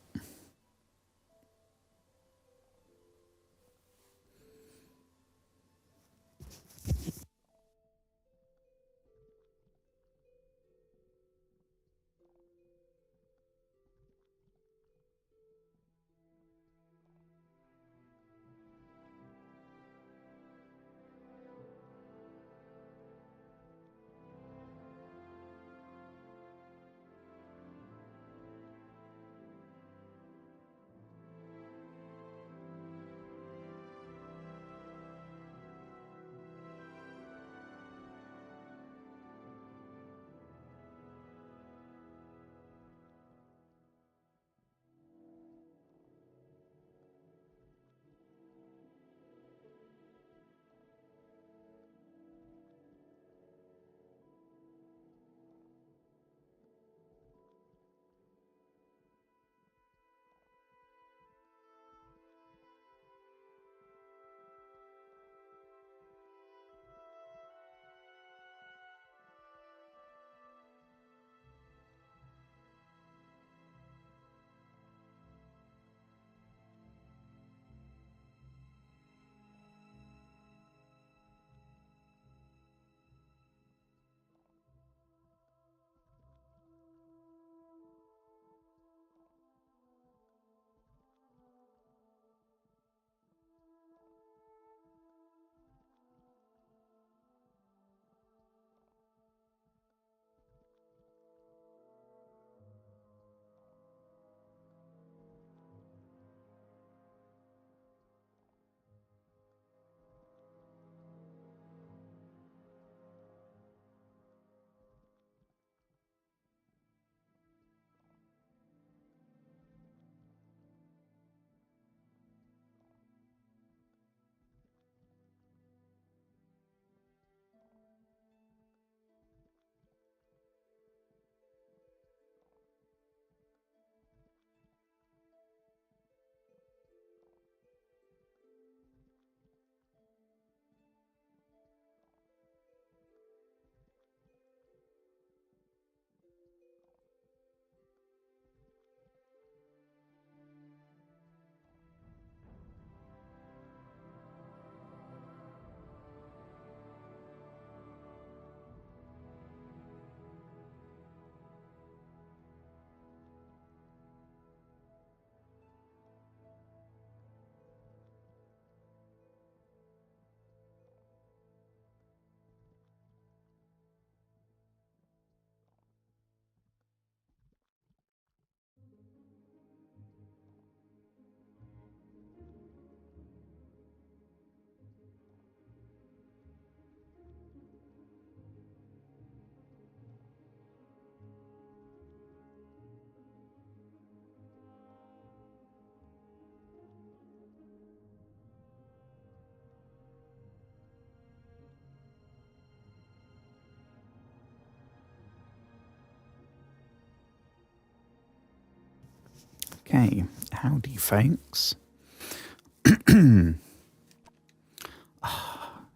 A: Okay, howdy folks.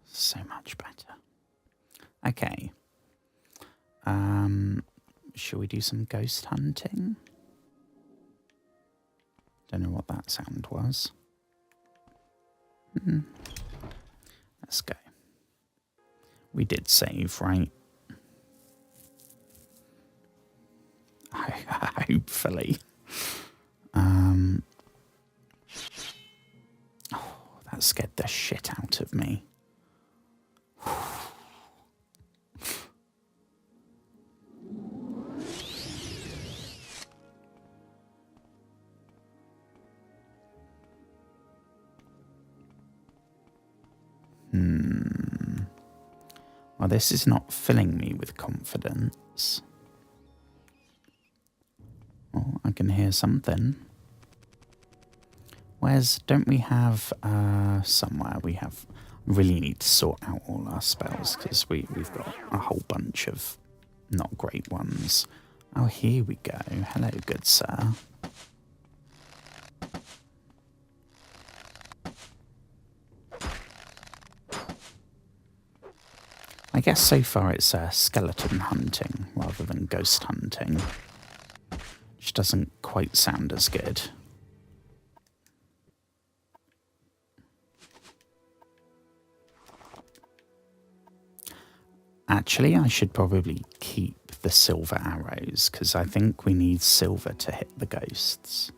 A: So much better. Okay. Shall we do some ghost hunting? Don't know what that sound was. Let's go. We did save, right? Hopefully. Oh, that scared the shit out of me. Well, this is not filling me with confidence. Oh, I can hear something. Don't we have, somewhere we have, really need to sort out all our spells because we've got a whole bunch of not great ones. Oh, here we go. Hello, good sir. I guess so far it's skeleton hunting rather than ghost hunting, which doesn't quite sound as good. Actually, I should probably keep the silver arrows because I think we need silver to hit the ghosts.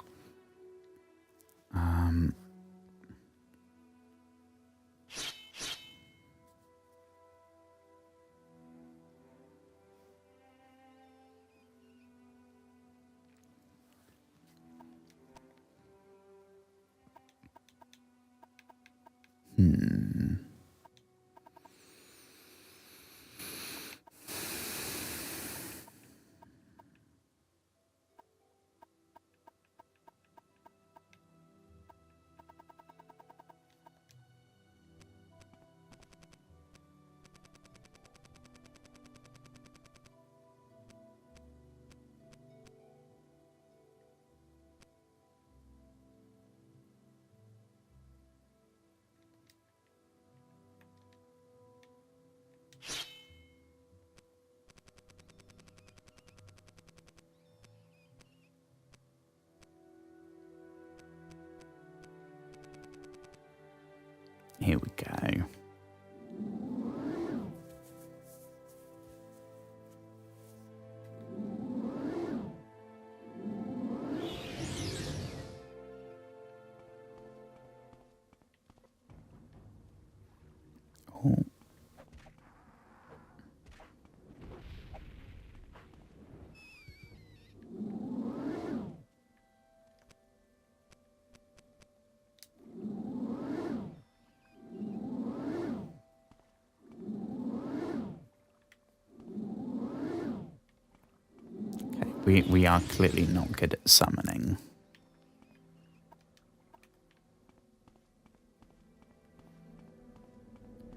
A: Here we go. Oh. We are clearly not good at summoning.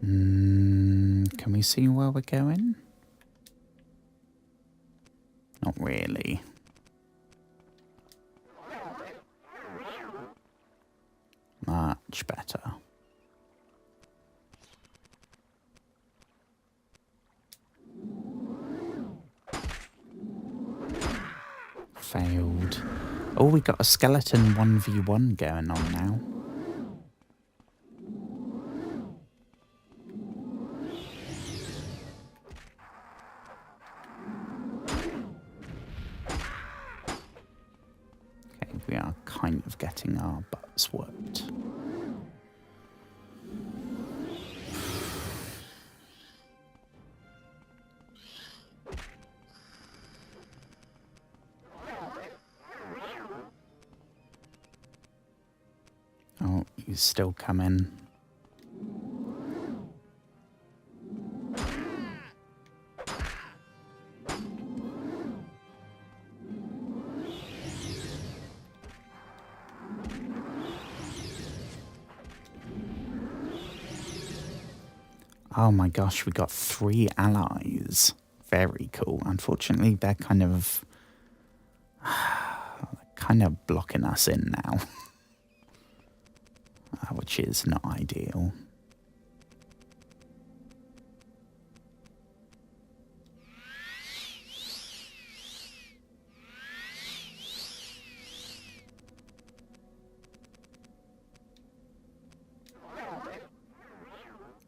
A: Can we see where we're going? Not really. Much better. Failed. Oh, we got a skeleton 1v1 going on now. Okay, we are kind of getting our butts whooped. Oh, he's still coming. Oh my gosh, we got 3 allies. Very cool. Unfortunately, they're kind kind of blocking us in now, which is not ideal.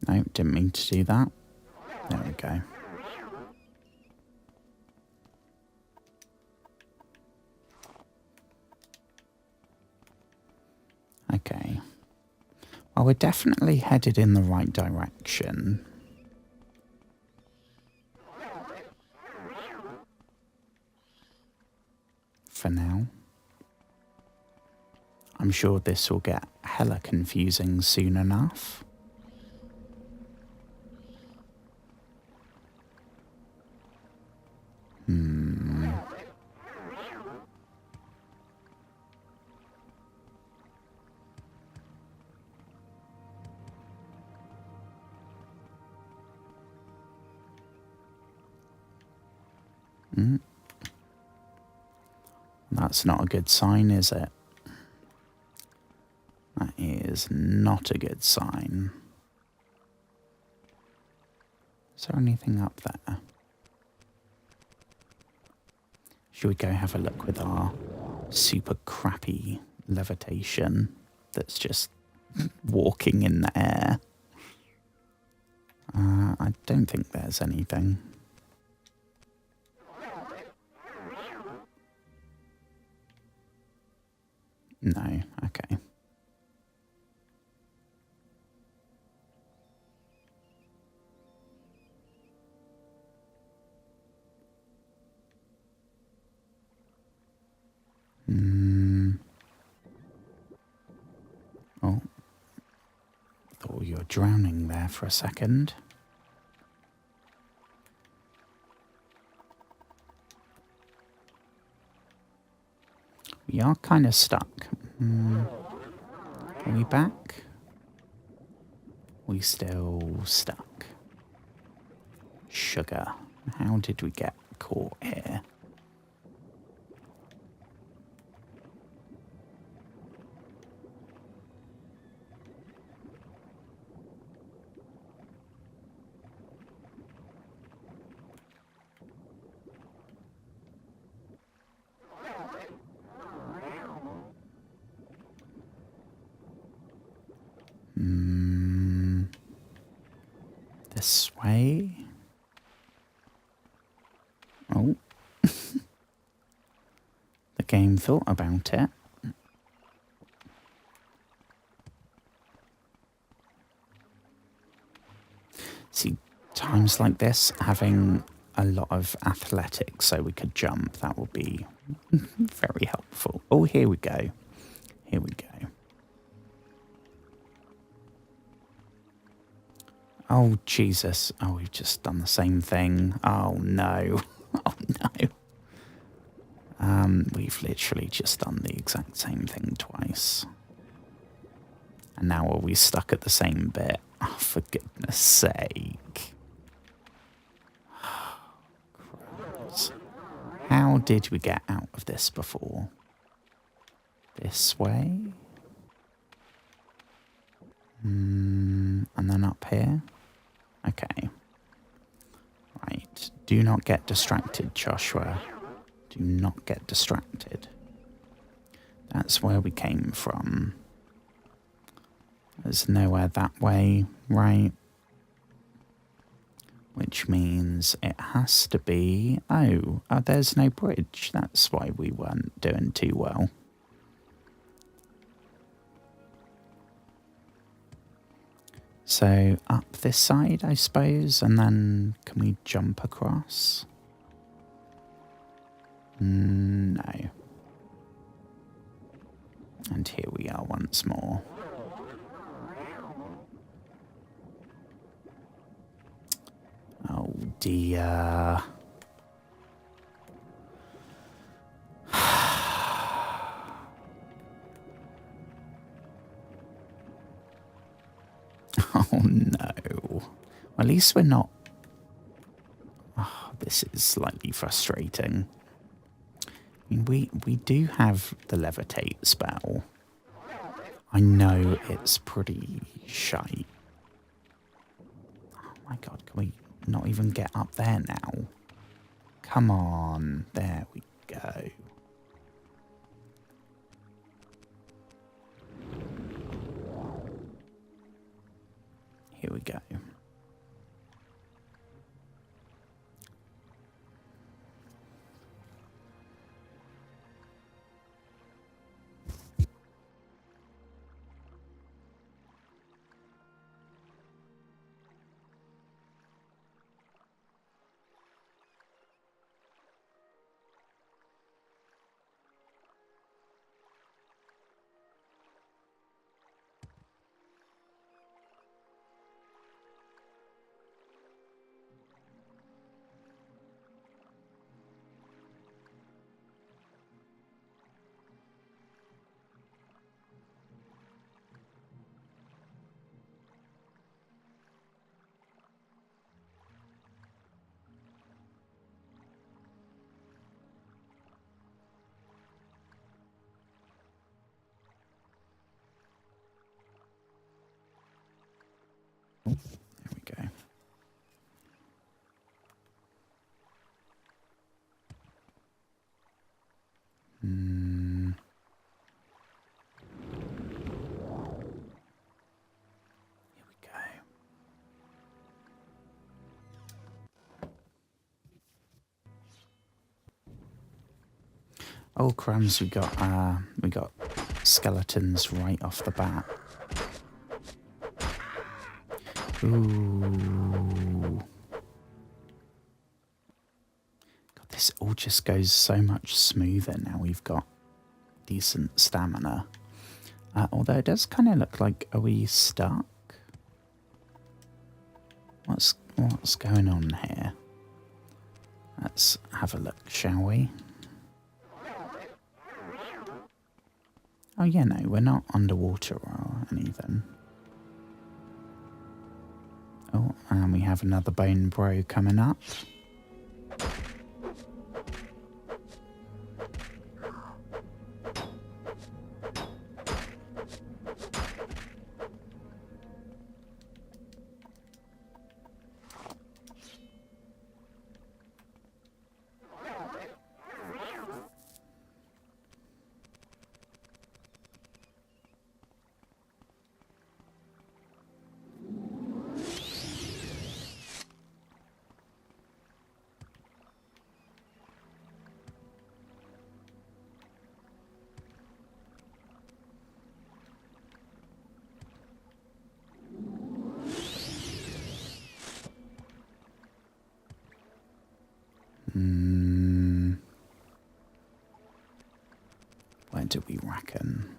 A: No, didn't mean to do that. There we go. Okay. Well, we're definitely headed in the right direction. For now. I'm sure this will get hella confusing soon enough. That's not a good sign, is it? That is not a good sign. Is there anything up there? Should we go have a look with our super crappy levitation that's just walking in the air? I don't think there's anything. No, okay. Oh. Thought you were drowning there for a second. We are kind of stuck. Are we back? We still stuck. Sugar. How did we get caught here? This way? Oh. The game thought about it. See, times like this, having a lot of athletics so we could jump, that would be very helpful. Oh, here we go. Here we go. Oh, Jesus. Oh, we've just done the same thing. Oh, no. Oh, no. We've literally just done the exact same thing twice. And now are we stuck at the same bit? Oh, for goodness sake. Christ. How did we get out of this before? This way? And then up here? Okay. Right. Do not get distracted, Joshua. Do not get distracted. That's where we came from. There's nowhere that way, right? Which means it has to be... Oh, there's no bridge. That's why we weren't doing too well. So up this side, I suppose, and then can we jump across? No. And here we are once more. Oh dear. Oh no. Well, at least we're not... Oh, this is slightly frustrating. At mean, we do have the levitate spell. I know it's pretty shite. Oh my god, can we not even get up there now? Come on, there we go. Here we go. There we go. Here we go. Oh crumbs, we got skeletons right off the bat. Ooh. God, this all just goes so much smoother now we've got decent stamina. Although it does kind of look like, are we stuck? What's going on here? Let's have a look, shall we? Oh yeah, no, we're not underwater or anything. Oh, and we have another bone bro coming up. Where do we reckon?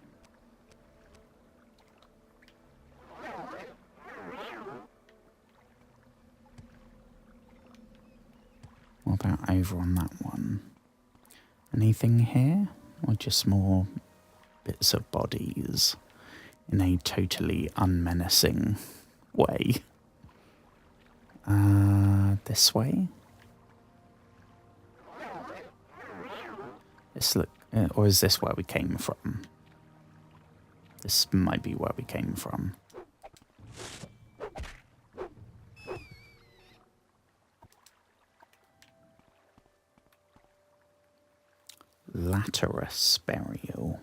A: What about over on that one? Anything here? Or just more bits of bodies in a totally unmenacing way? This way? This look, or is this where we came from? This might be where we came from. Laterus burial.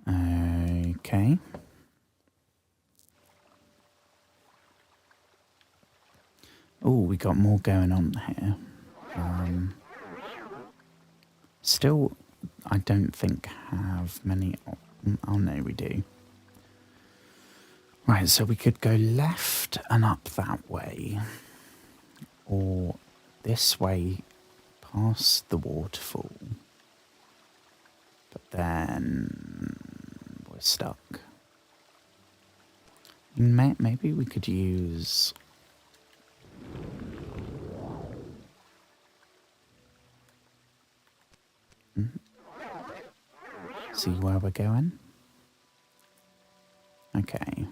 A: Okay. Oh, we got more going on here. Still, I don't think have many. Oh no, we do. Right, so we could go left and up that way, or this way past the waterfall. But then we're stuck. Maybe we could use. See where we're going? Okay.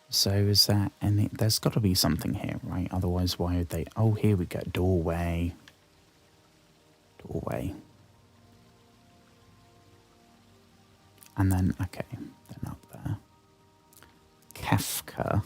A: So is that any... There's got to be something here, right? Otherwise, why would they... Oh, here we go. Doorway. Doorway. And then, okay, then up there. Kafka.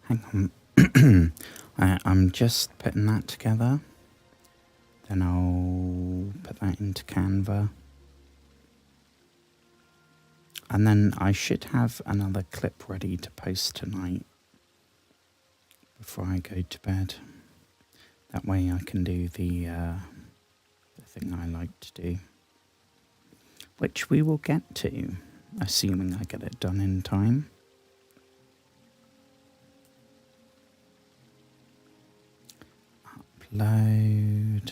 A: Hang on. I'm just putting that together. Then I'll put that into Canva. And then I should have another clip ready to post tonight before I go to bed. That way I can do the thing I like to do, which we will get to, assuming I get it done in time. Upload.